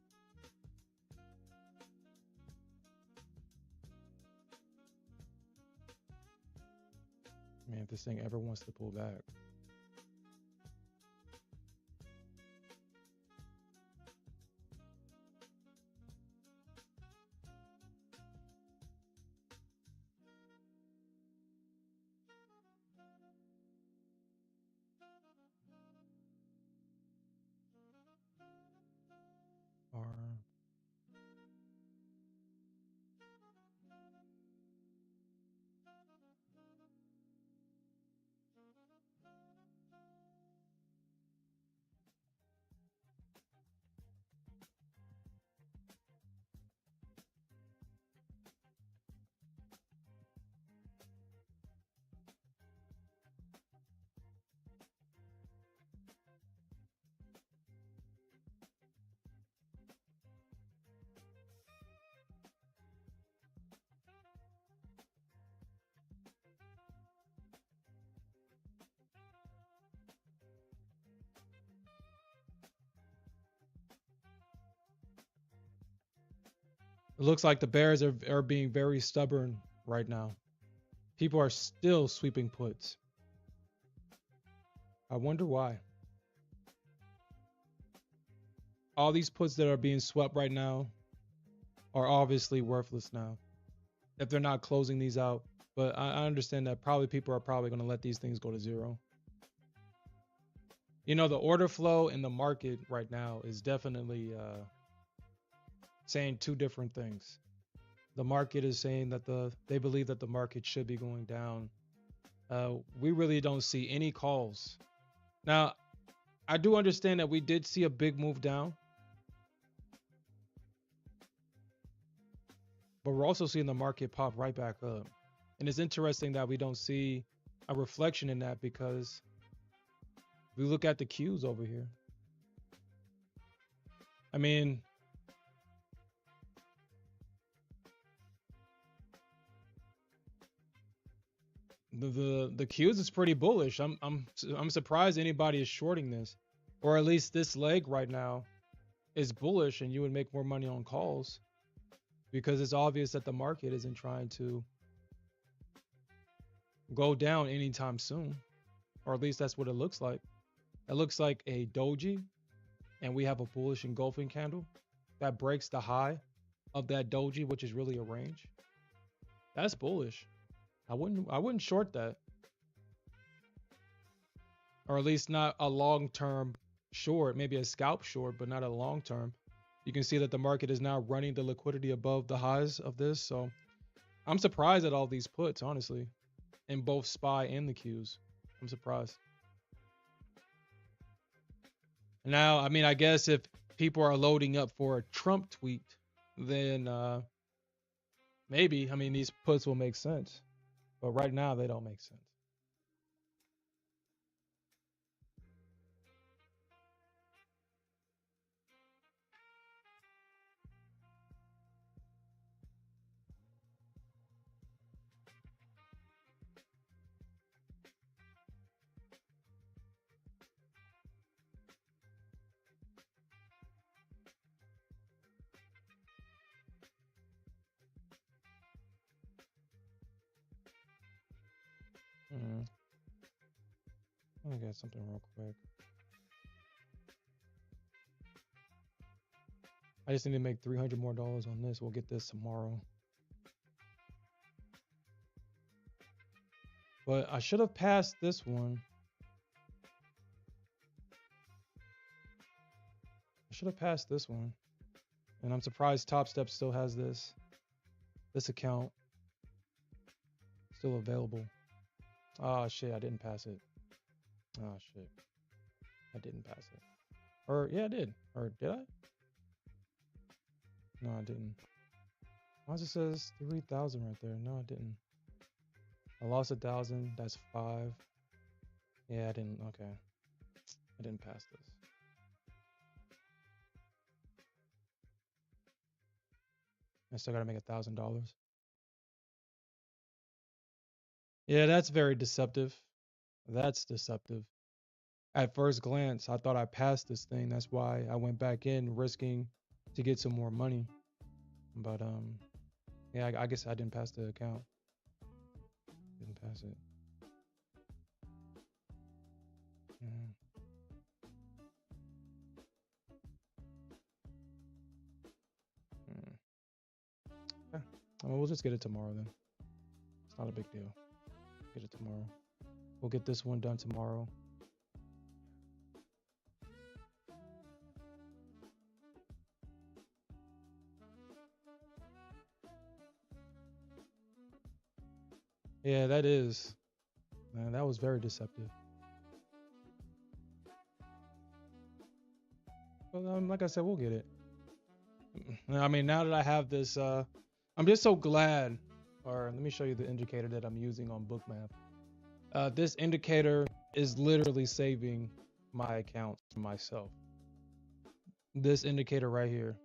Man, if this thing ever wants to pull back. Or it looks like the bears are being very stubborn right now. People are still sweeping puts. I wonder why. All these puts that are being swept right now are obviously worthless now if they're not closing these out. But I understand that probably people are probably going to let these things go to zero. You know, the order flow in the market right now is definitely saying two different things. The market is saying that they believe that the market should be going down. We really don't see any calls. Now, I do understand that we did see a big move down, but we're also seeing the market pop right back up. And it's interesting that we don't see a reflection in that, because we look at the Qs over here. I mean, the Qs is pretty bullish. I'm surprised anybody is shorting this, or at least this leg right now is bullish, and you would make more money on calls, because it's obvious that the market isn't trying to go down anytime soon, or at least that's what it looks like. It looks like a doji, and we have a bullish engulfing candle that breaks the high of that doji, which is really a range. That's bullish. I wouldn't short that, or at least not a long-term short, maybe a scalp short, but not a long-term. You can see that the market is now running the liquidity above the highs of this. So I'm surprised at all these puts, honestly, in both SPY and the Qs. I'm surprised. Now, I mean, I guess if people are loading up for a Trump tweet, then maybe, I mean, these puts will make sense. But right now, they don't make sense. Let me get something real quick. I just need to make $300 more on this. We'll get this tomorrow. But I should have passed this one. I should have passed this one. And I'm surprised Top Step still has this account still available. Oh shit, I didn't pass it. Oh shit. I didn't pass it. Or yeah, I did. Or did I? No, I didn't. Why does it says 3,000 right there? No, I didn't. I lost 1,000. That's 5. Yeah, I didn't. Okay. I didn't pass this. I still gotta make $1,000. Yeah, that's very deceptive. That's deceptive. At first glance, I thought I passed this thing. That's why I went back in, risking to get some more money. But yeah, I guess I didn't pass the account. Didn't pass it. Mm. Yeah. I mean, we'll just get it tomorrow then. It's not a big deal. Get it tomorrow. We'll get this one done tomorrow. Yeah, that is. Man, that was very deceptive. But like I said, we'll get it. I mean, now that I have this, I'm just so glad. Or let me show you the indicator that I'm using on Bookmap. This indicator is literally saving my account for myself. This indicator right here.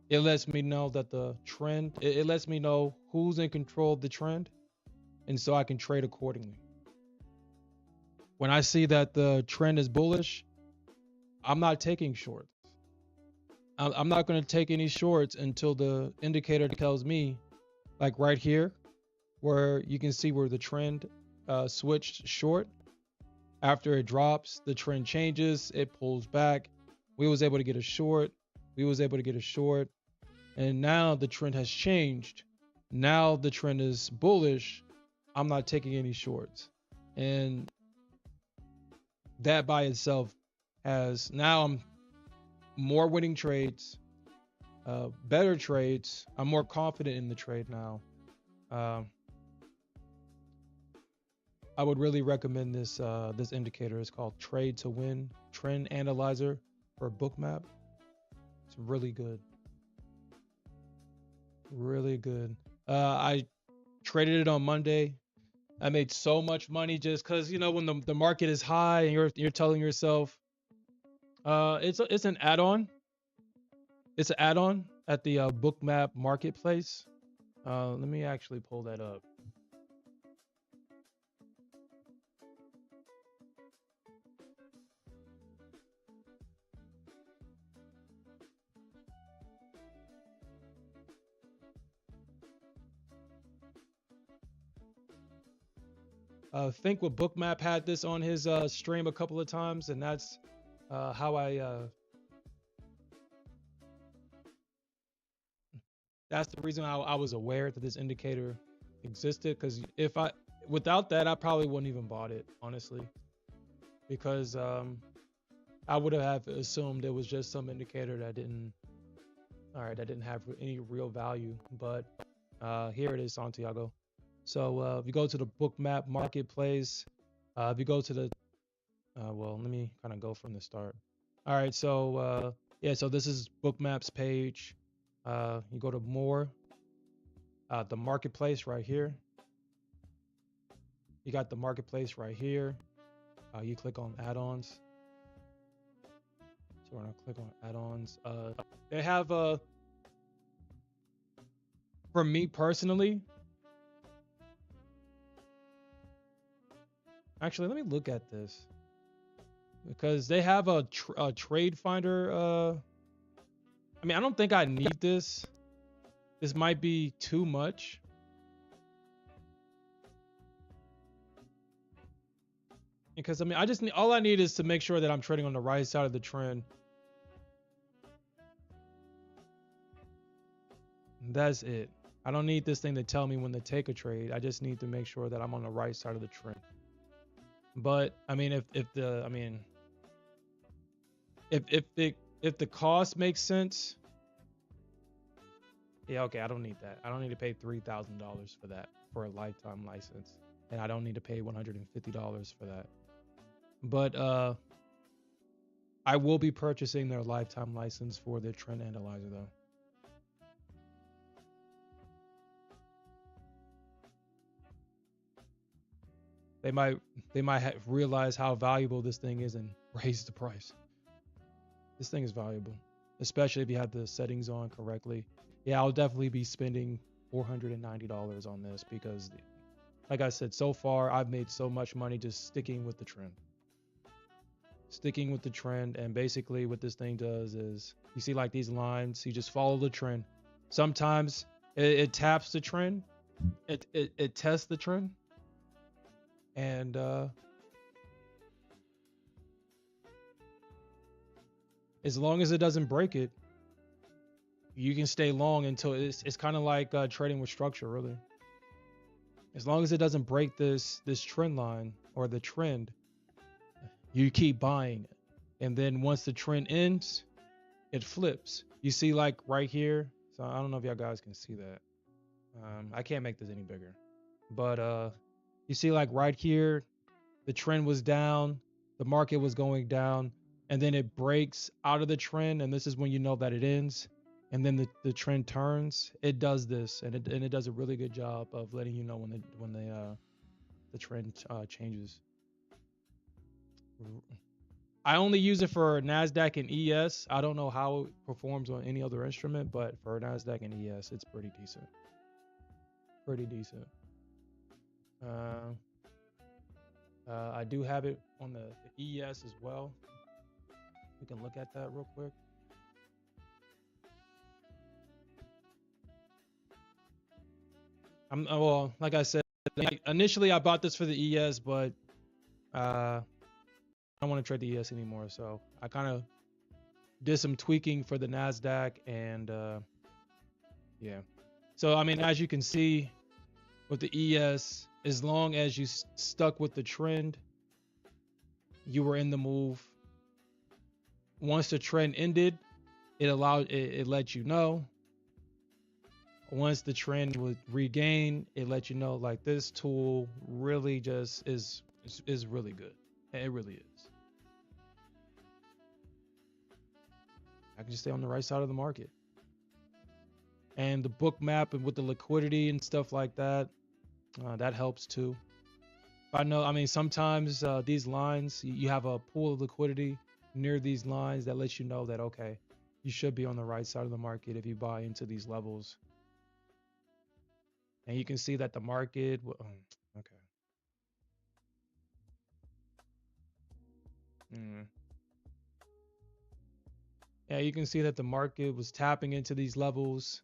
It lets me know that the trend, it lets me know who's in control of the trend. And so I can trade accordingly. When I see that the trend is bullish, I'm not taking shorts. I'm not going to take any shorts until the indicator tells me, like right here, where you can see where the trend switched short. After it drops, the trend changes, it pulls back. We was able to get a short. And now the trend has changed. Now the trend is bullish. I'm not taking any shorts. And that by itself has, now I'm more winning trades, better trades. I'm more confident in the trade now. I would really recommend this this indicator. It's called Trade to Win Trend Analyzer for Bookmap. It's really good. Really good. I traded it on Monday. I made so much money just because, you know, when the market is high and you're telling yourself, it's an add-on. It's an add-on at the Bookmap marketplace. Let me actually pull that up. Think what Bookmap had this on his stream a couple of times, and that's how that's the reason I was aware that this indicator existed. Because if without that, I probably wouldn't even bought it, honestly, because I would have assumed it was just some indicator that didn't have any real value. But here it is, Santiago. So if you go to the Bookmap marketplace, if you go to the well, let me kind of go from the start. All right, so yeah, so this is Bookmap's page. You go to more, the marketplace right here. You got the marketplace right here. You click on add-ons. So we're gonna click on add-ons. They have for me personally. Actually, let me look at this because they have a trade finder. I mean, I don't think I need this. This might be too much. Because I mean, all I need is to make sure that I'm trading on the right side of the trend. That's it. I don't need this thing to tell me when to take a trade. I just need to make sure that I'm on the right side of the trend. But I mean, if the cost makes sense, yeah, okay, I don't need that. I don't need to pay $3,000 for that for a lifetime license, and I don't need to pay $150 for that. But I will be purchasing their lifetime license for their trend analyzer though. They might realize how valuable this thing is and raise the price. This thing is valuable, especially if you have the settings on correctly. Yeah, I'll definitely be spending $490 on this because, like I said, so far I've made so much money just sticking with the trend. Sticking with the trend, and basically what this thing does is, you see like these lines, you just follow the trend. Sometimes it taps the trend, it tests the trend, and as long as it doesn't break it, you can stay long until it's kind of like trading with structure, really. As long as it doesn't break this trend line or the trend, you keep buying it. And then once the trend ends, it flips. You see like right here. So I don't know if y'all guys can see that. I can't make this any bigger. But you see like right here, the trend was down, the market was going down, and then it breaks out of the trend, and this is when you know that it ends. And then the trend turns. It does this, and it does a really good job of letting you know when the trend changes. I only use it for Nasdaq and ES. I don't know how it performs on any other instrument, but for Nasdaq and ES, it's pretty decent. Pretty decent. I do have it on the ES as well. We can look at that real quick. Well, like I said, initially I bought this for the ES, but I don't want to trade the ES anymore. So I kind of did some tweaking for the Nasdaq, and yeah. So I mean, as you can see with the ES, as long as you stuck with the trend, you were in the move. Once the trend ended, it let you know. Once the trend would regain, it let you know like this tool really just is really good. It really is. I can just stay on the right side of the market. And the book map and with the liquidity and stuff like that, that helps too. I mean, sometimes these lines, you have a pool of liquidity near these lines that lets you know that, okay, you should be on the right side of the market if you buy into these levels. And you can see that the market, okay. Yeah, you can see that the market was tapping into these levels.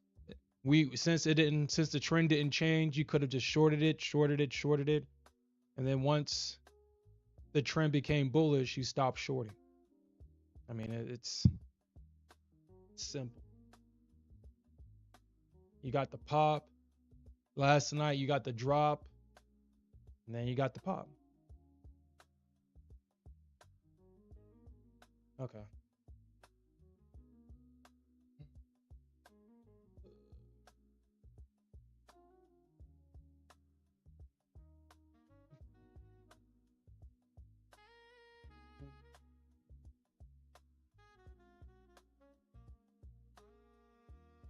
Since the trend didn't change, you could have just shorted it. And then once the trend became bullish, you stopped shorting. I mean, it's simple. You got the pop. Last night you got the drop. And then you got the pop. Okay.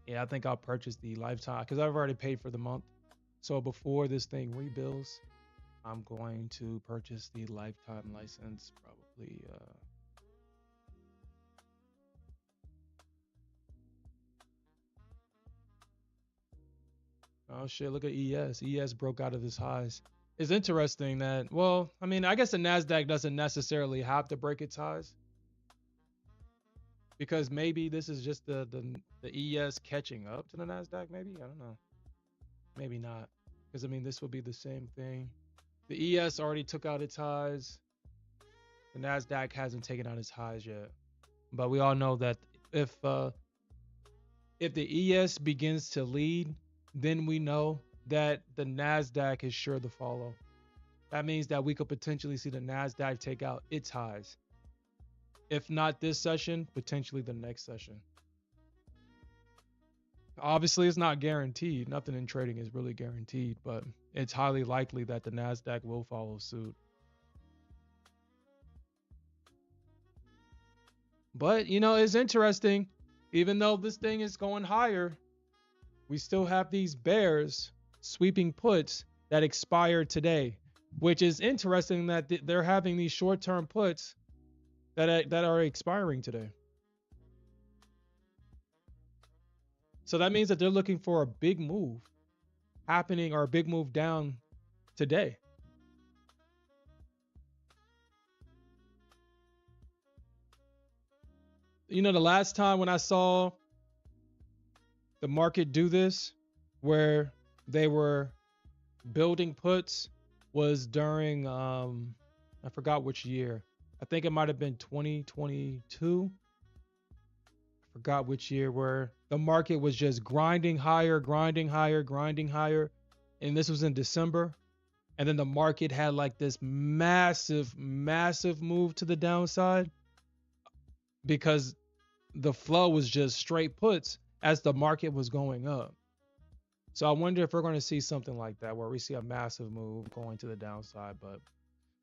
Yeah, I think I'll purchase the lifetime because I've already paid for the month. So before this thing rebuilds, I'm going to purchase the lifetime license probably. Oh shit, look at ES. ES broke out of its highs. It's interesting that, well, I mean, I guess the Nasdaq doesn't necessarily have to break its highs because maybe this is just the ES catching up to the Nasdaq. Maybe, I don't know. Maybe not, because I mean, this would be the same thing. The ES already took out its highs. The Nasdaq hasn't taken out its highs yet, but we all know that if the ES begins to lead, then we know that the Nasdaq is sure to follow. That means that we could potentially see the Nasdaq take out its highs. If not this session, potentially the next session. Obviously, it's not guaranteed. Nothing in trading is really guaranteed, but it's highly likely that the Nasdaq will follow suit. But, it's interesting. Even though this thing is going higher, we still have these bears sweeping puts that expire today, which is interesting that they're having these short-term puts that are expiring today. So that means that they're looking for a big move happening or a big move down today. The last time when I saw the market do this, where they were building puts, was during I forgot which year. I think it might have been 2022. I forgot which year, where the market was just grinding higher, grinding higher, grinding higher. And this was in December. And then the market had like this massive, massive move to the downside because the flow was just straight puts as the market was going up. So I wonder if we're going to see something like that, where we see a massive move going to the downside. But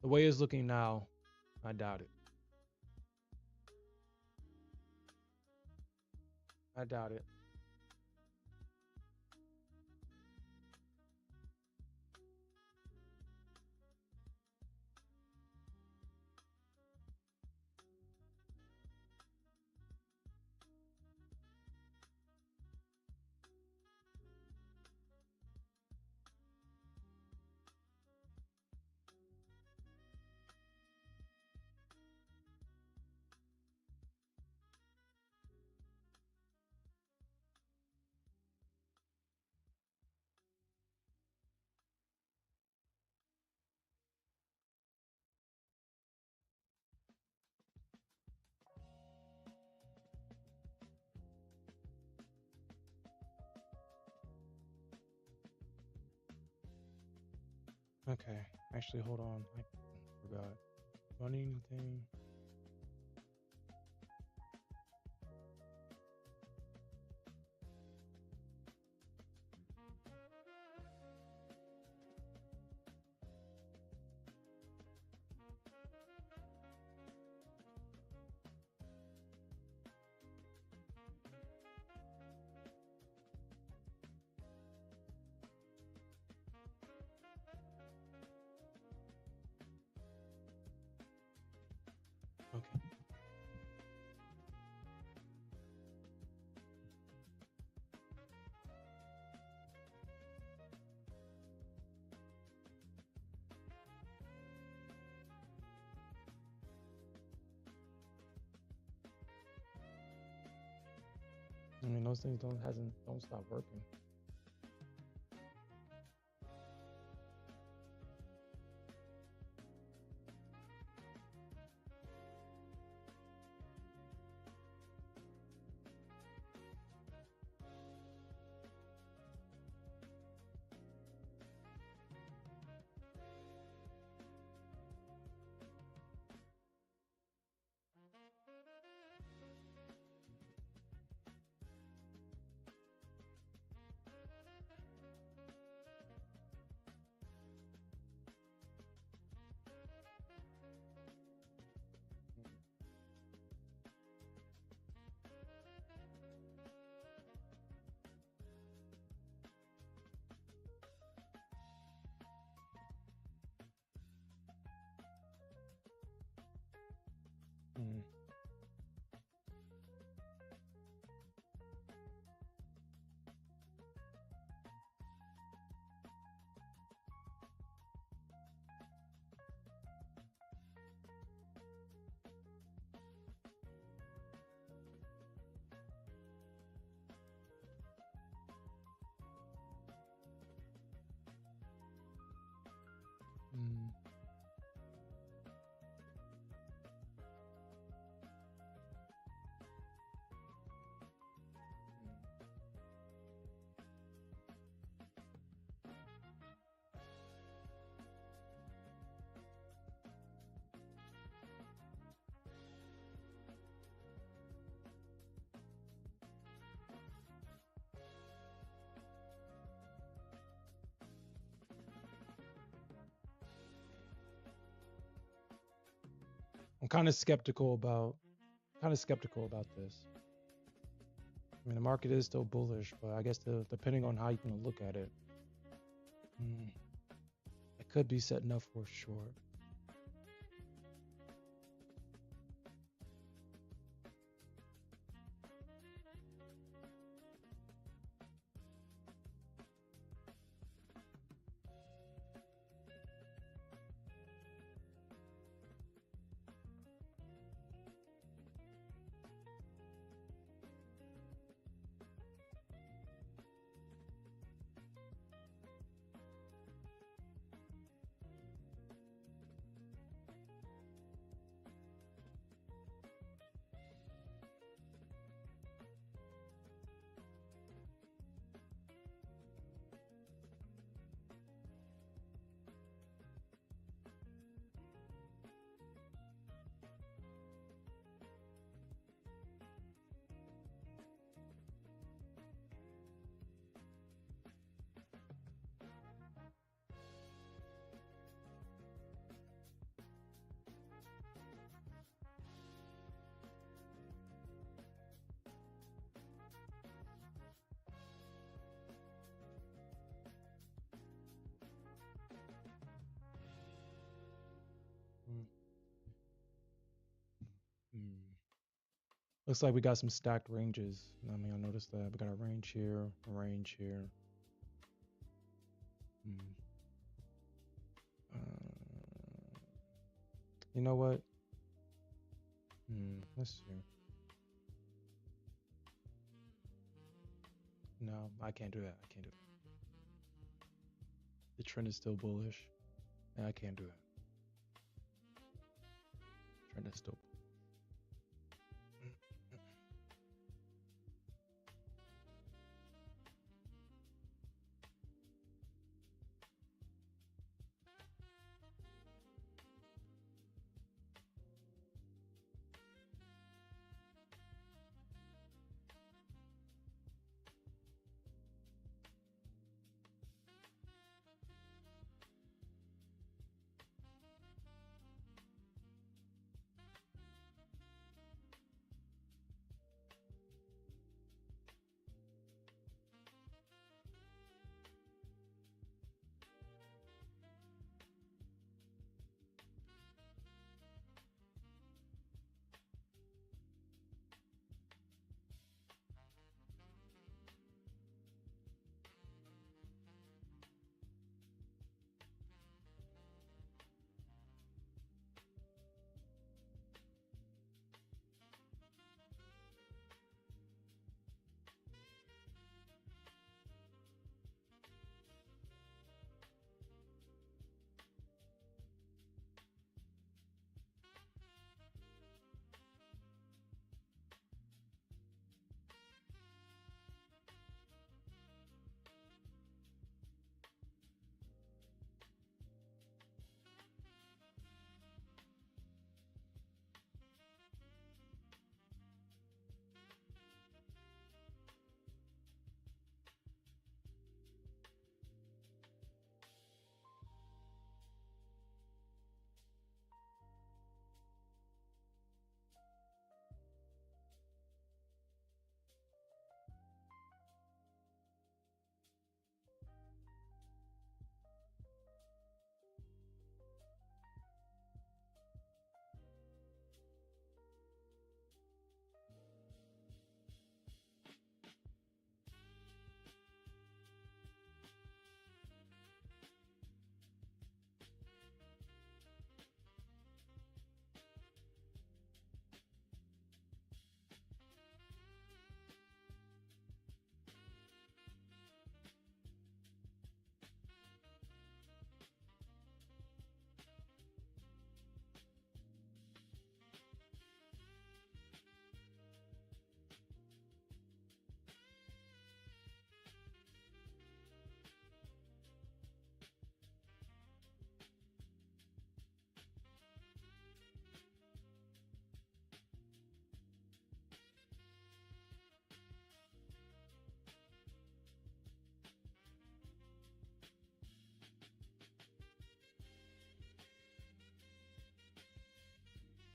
the way it's looking now, I doubt it. I doubt it. Okay. Actually, hold on. I forgot. Running thing. Okay. I mean, those things don't stop working. kind of skeptical about this. I mean, the market is still bullish, but I guess depending on how you can look at it, it could be setting up for short. Mm. Mm. Looks like we got some stacked ranges. I mean, I noticed that we got a range here, a range here. You know what? Let's see. No, I can't do that. I can't do that. The trend is still bullish, and I can't do that. Trend is still.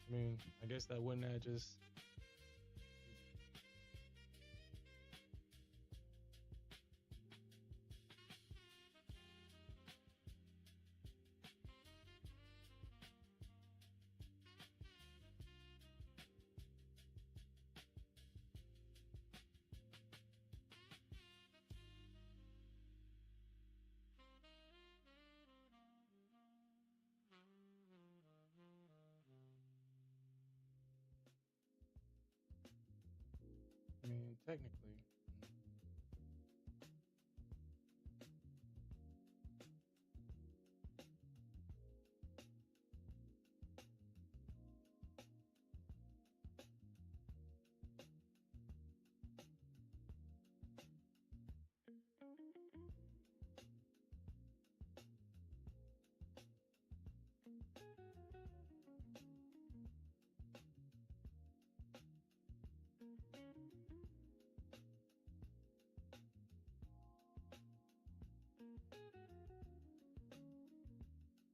I mean, I guess that wouldn't have just. I mean, technically.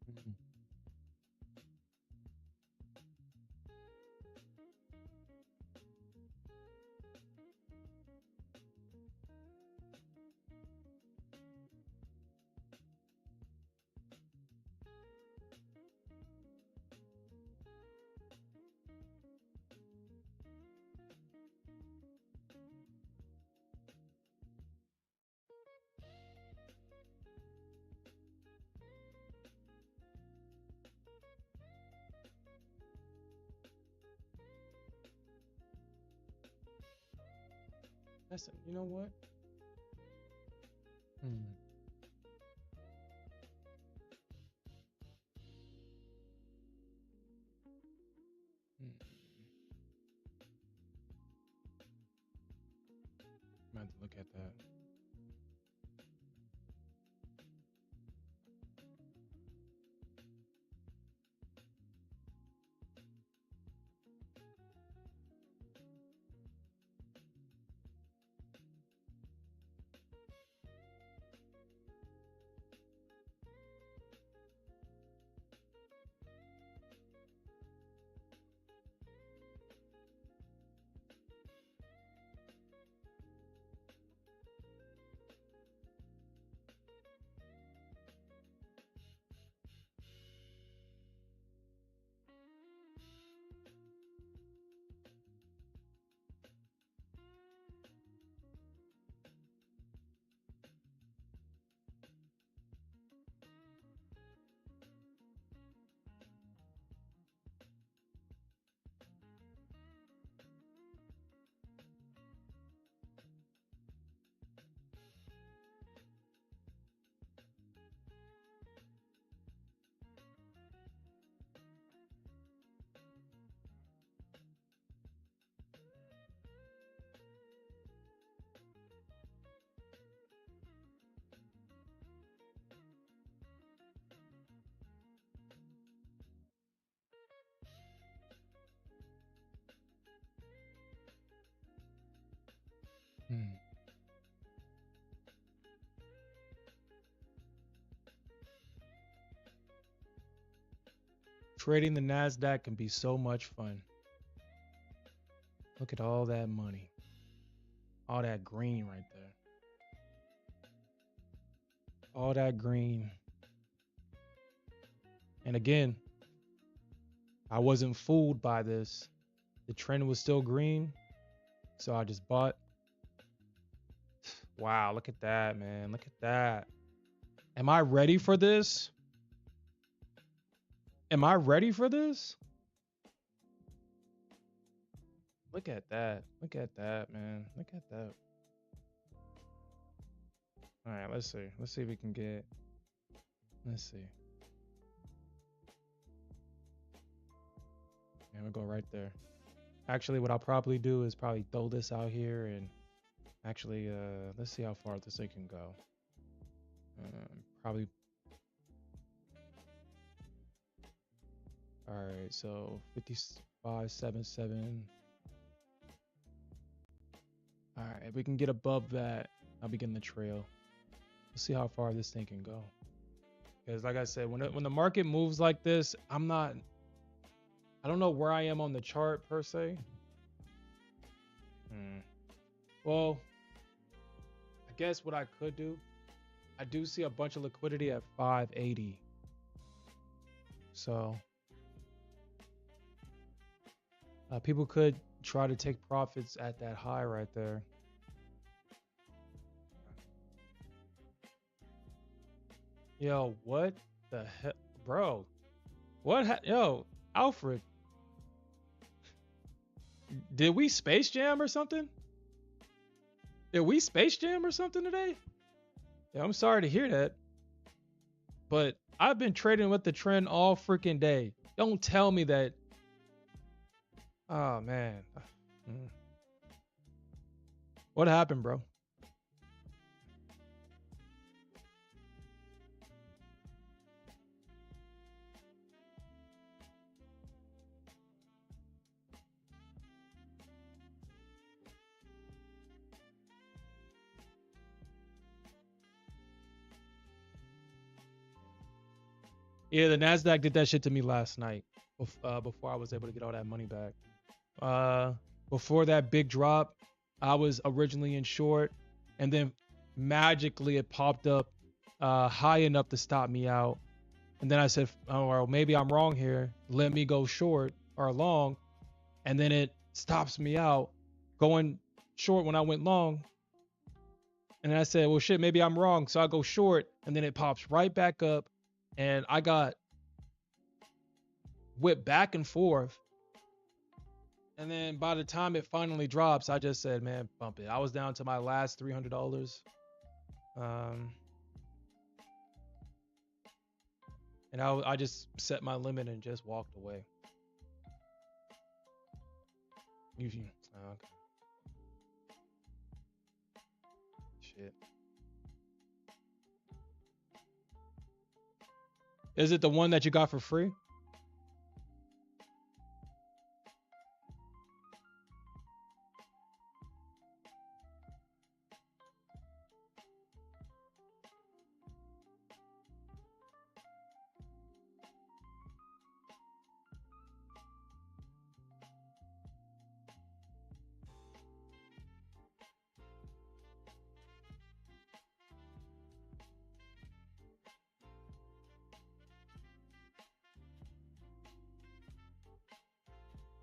Mhm. That's you know what? Hmm. Hmm. I'm going to look at that. Hmm. Trading the Nasdaq can be so much fun. Look at all that money, all that green right there, all that green. And again, I wasn't fooled by this. The trend was still green, so I just bought. Wow, look at that, man. Look at that. Am I ready for this? Am I ready for this? Look at that. Look at that, man. Look at that. All right, let's see. Let's see if we can get. Let's see. And we'll go right there. Actually, what I'll probably do is probably throw this out here and actually, let's see how far this thing can go. Probably. All right, so 55.77. All right, if we can get above that, I'll begin the trail. We'll see how far this thing can go. Because, like I said, when the market moves like this, I'm not I don't know where I am on the chart per se. Well, I guess what I could do, I do see a bunch of liquidity at 580. So people could try to take profits at that high right there. Yo, what the hell, bro? Yo, Alfred, did we Space Jam or something? Did we Space Jam or something today? Yeah, I'm sorry to hear that. But I've been trading with the trend all freaking day. Don't tell me that. Oh, man. What happened, bro? Yeah, the Nasdaq did that shit to me last night. Before I was able to get all that money back. Before that big drop, I was originally in short, and then magically it popped up high enough to stop me out. And then I said, oh, well, maybe I'm wrong here. Let me go short or long. And then it stops me out going short when I went long. And then I said, well, shit, maybe I'm wrong. So I go short, and then it pops right back up. And I got whipped back and forth. And then by the time it finally drops, I just said, man, bump it. I was down to my last $300. And I just set my limit and just walked away. Okay. Shit. Is it the one that you got for free?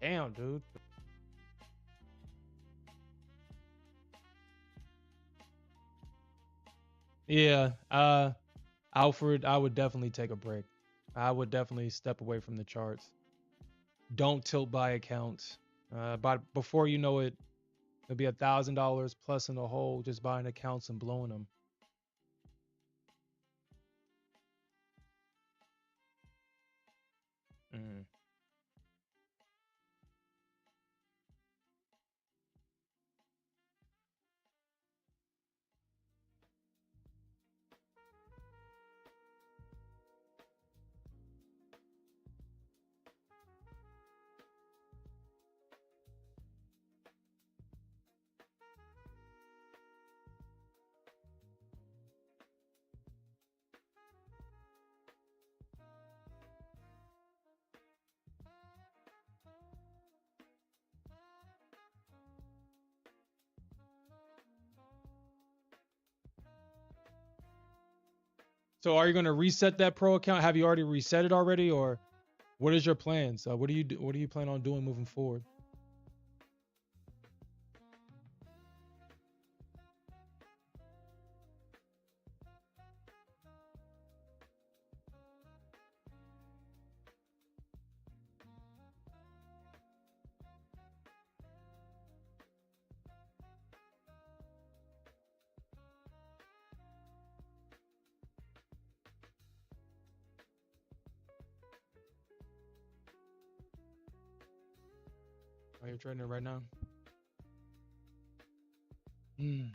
Damn, dude. Yeah, Alfred, I would definitely take a break. I would definitely step away from the charts. Don't tilt buy accounts. But before you know it, it'll be $1,000 plus in the hole just buying accounts and blowing them. Mm. So are you going to reset that pro account? Have you already reset it already, or what is your plans? What do you do? What do you plan on doing moving forward? Are you trading it right now? Mm.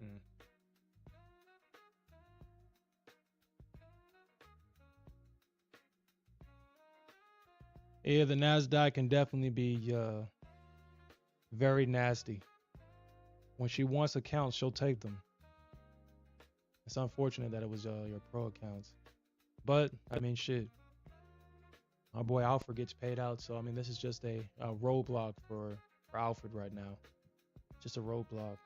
Mm. Yeah, the Nasdaq can definitely be very nasty. When she wants accounts, she'll take them. It's unfortunate that it was your pro accounts, but I mean, shit. My boy Alfred gets paid out, so I mean, this is just a roadblock for Alfred right now. Just a roadblock.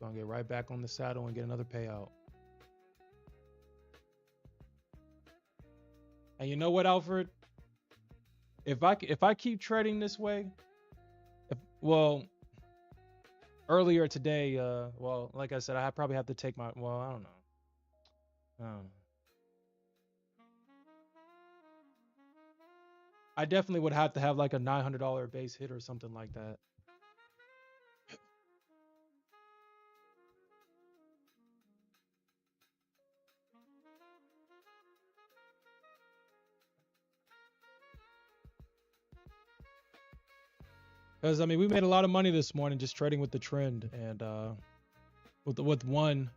Gonna get right back on the saddle and get another payout. And you know what, Alfred? If I keep trading this way, well, earlier today, well, like I said, I probably have to take my, well, I don't know. I definitely would have to have like a $900 base hit or something like that. Because I mean, we made a lot of money this morning just trading with the trend and with one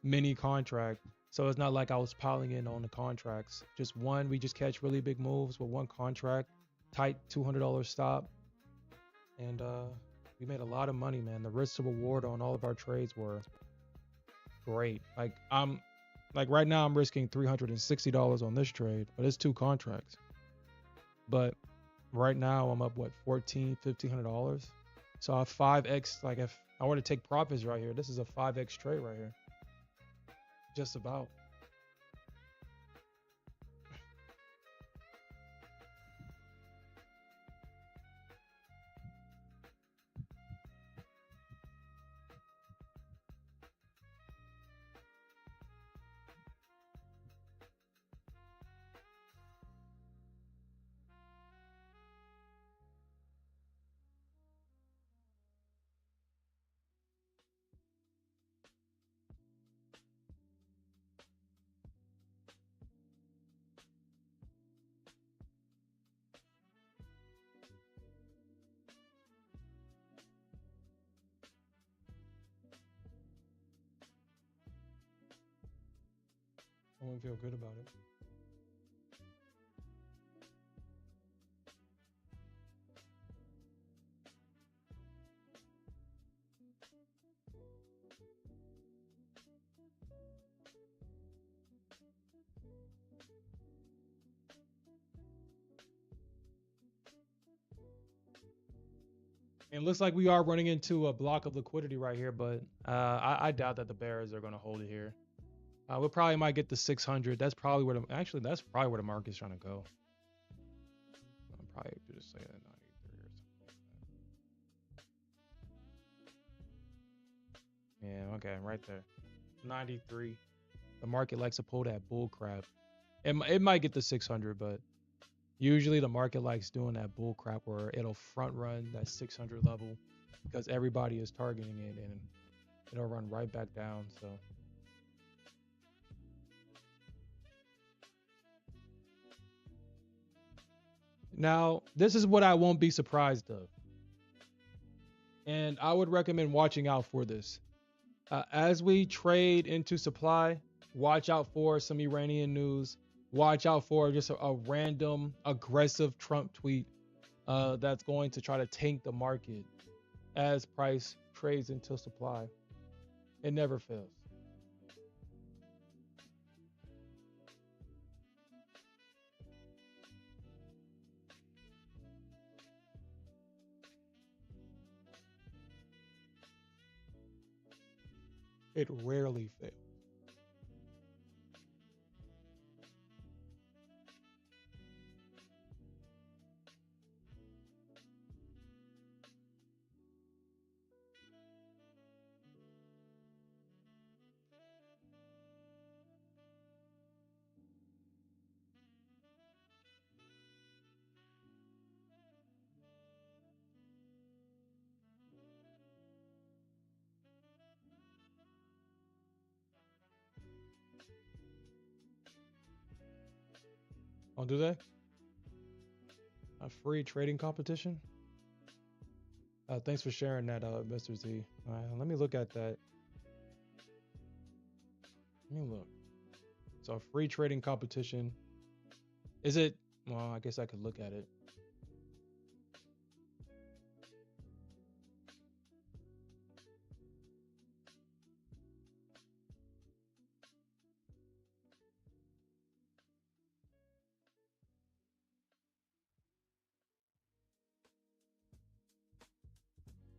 mini contract. So it's not like I was piling in on the contracts. Just one, we just catch really big moves with one contract, tight $200 stop, and we made a lot of money, man. The risk to reward on all of our trades were great. Like right now I'm risking $360 on this trade, but it's two contracts. But right now I'm up what, $1,500. So I 5x. Like if I were to take profits right here, this is a 5x trade right here. Just about. I wouldn't feel good about it. It looks like we are running into a block of liquidity right here, but I doubt that the bears are going to hold it here. We probably might get the 600. That's probably where that's probably where the market's trying to go. I'm probably just saying 93 or something like that. Yeah, okay, right there. 93. The market likes to pull that bull crap. It might get the 600, but usually the market likes doing that bull crap where it'll front run that 600 level because everybody is targeting it and it'll run right back down. So now this is what I won't be surprised of. And I would recommend watching out for this. As we trade into supply, watch out for some Iranian news. Watch out for just a random aggressive Trump tweet that's going to try to tank the market as price trades into supply. It never fails. It rarely fails. Oh, do they? A free trading competition? Thanks for sharing that, Mr. Z. Let me look at that. Let me look. So free trading competition. Is it? Well, I guess I could look at it.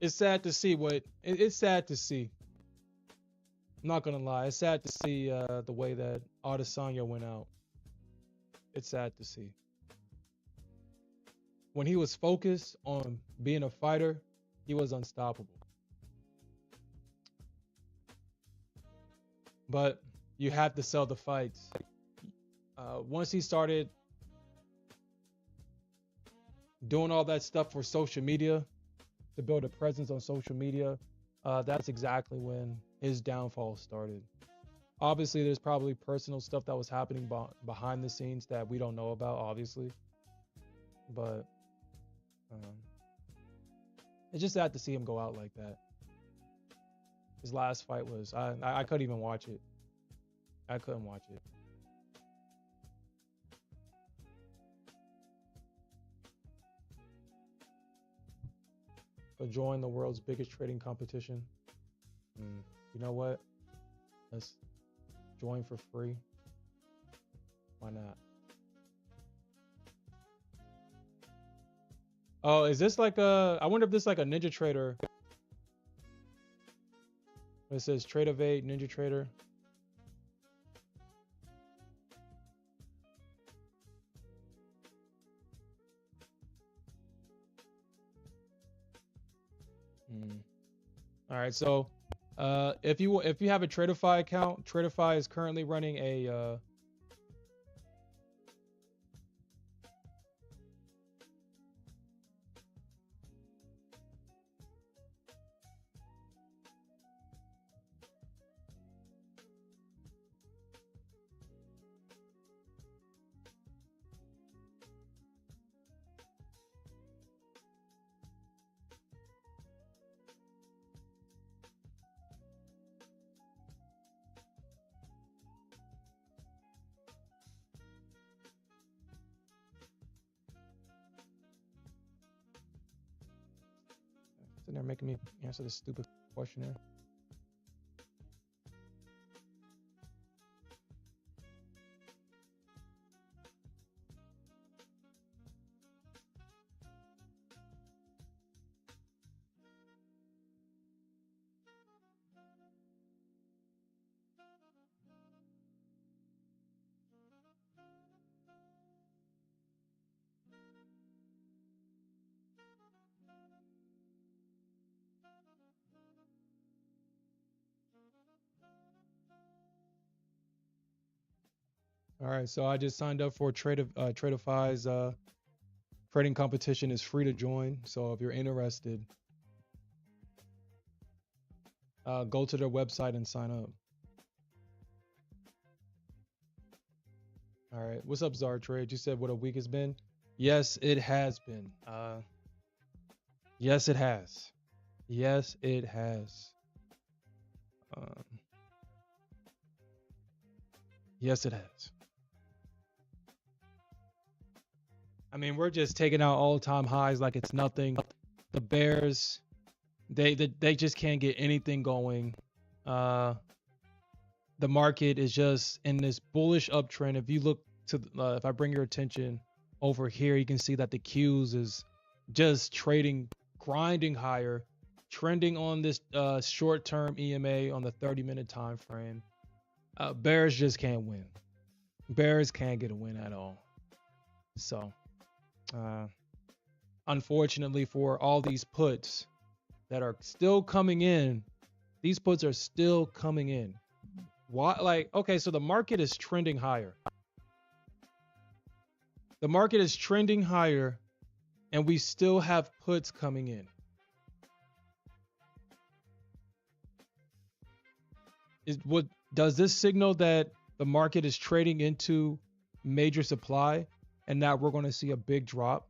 It's sad to see it's sad to see. I'm not gonna lie, it's sad to see the way that Adesanya went out. It's sad to see. When he was focused on being a fighter, he was unstoppable. But you have to sell the fights. Once he started doing all that stuff for social media to build a presence on social media, that's exactly when his downfall started. Obviously, there's probably personal stuff that was happening behind the scenes that we don't know about, obviously. But it's just sad to see him go out like that. His last fight was, I couldn't even watch it. I couldn't watch it. But join the world's biggest trading competition. You know what? Let's join for free. Why not? Oh, is this like I wonder if this is like a Ninja Trader. It says Trade-Evade, Ninja Trader. All right, so if you have a Tradeify account, Tradeify is currently running a sitting there making me answer this stupid questionnaire. All right, so I just signed up for Tradeify's trading competition is free to join. So if you're interested, go to their website and sign up. All right, what's up, Czar Trade? You said what a week has been. Yes, it has been. Yes, it has. Yes, it has. Yes, it has. I mean, we're just taking out all-time highs like it's nothing. The Bears, they just can't get anything going. The market is just in this bullish uptrend. If you look to, if I bring your attention over here, you can see that the Qs is just trading, grinding higher, trending on this short-term EMA on the 30-minute time frame. Bears just can't win. Bears can't get a win at all. So, unfortunately for all these puts that are still coming in, these puts are still coming in. Why? Like, okay, so the market is trending higher. The market is trending higher, and we still have puts coming in. Does this signal that the market is trading into major supply and that we're going to see a big drop?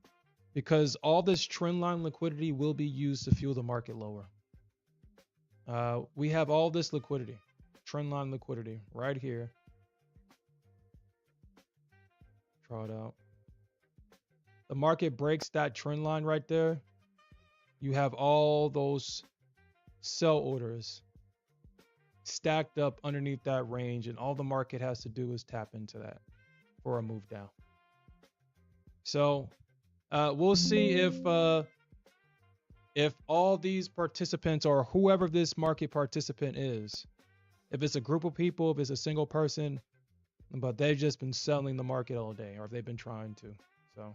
Because all this trend line liquidity will be used to fuel the market lower. We have all this liquidity, trend line liquidity right here. crawled out. The market breaks that trend line right there. You have all those sell orders stacked up underneath that range, and all the market has to do is tap into that for a move down. So we'll see if all these participants, or whoever this market participant is, if it's a group of people, if it's a single person, but they've just been selling the market all day, or if they've been trying to. So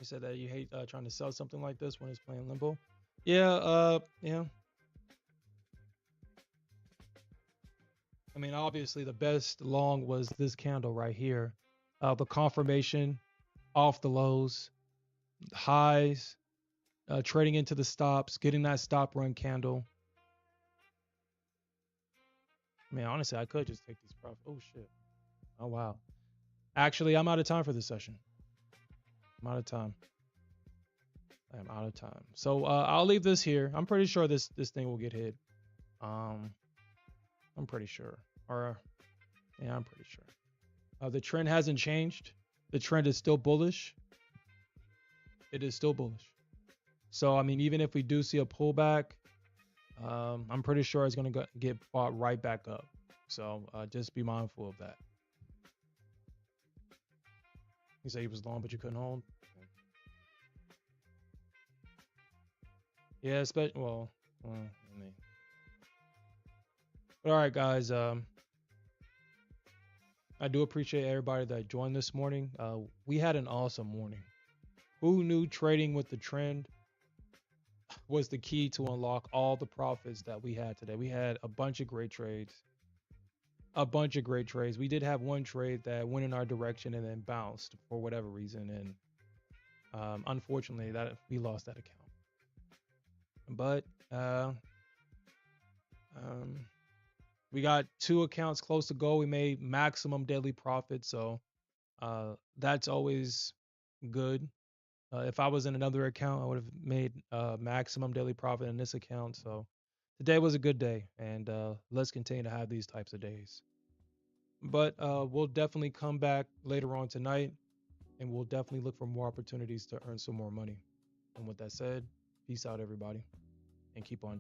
you said that you hate trying to sell something like this when it's playing limbo. Yeah. I mean, obviously the best long was this candle right here. The confirmation off the lows, highs, trading into the stops, getting that stop run candle. I mean, honestly, I could just take these profits. Oh shit. Oh wow. Actually, I'm out of time for this session. I'm out of time. I am out of time. So I'll leave this here. I'm pretty sure this thing will get hit. I'm pretty sure. Or yeah, I'm pretty sure. The trend hasn't changed. The trend is still bullish. It is still bullish. So I mean, even if we do see a pullback, I'm pretty sure it's gonna get bought right back up. So just be mindful of that. You say he was long, but you couldn't hold. Yeah, well, I mean. But all right, guys. I do appreciate everybody that joined this morning. We had an awesome morning. Who knew trading with the trend was the key to unlock all the profits that we had today? We had a bunch of great trades. We did have one trade that went in our direction and then bounced for whatever reason, and unfortunately, that we lost that account. But we got 2 accounts close to goal. We made maximum daily profit, so that's always good. If I was in another account, I would have made maximum daily profit in this account. So today was a good day, and let's continue to have these types of days. But we'll definitely come back later on tonight, and we'll definitely look for more opportunities to earn some more money. And with that said, peace out, everybody, and keep on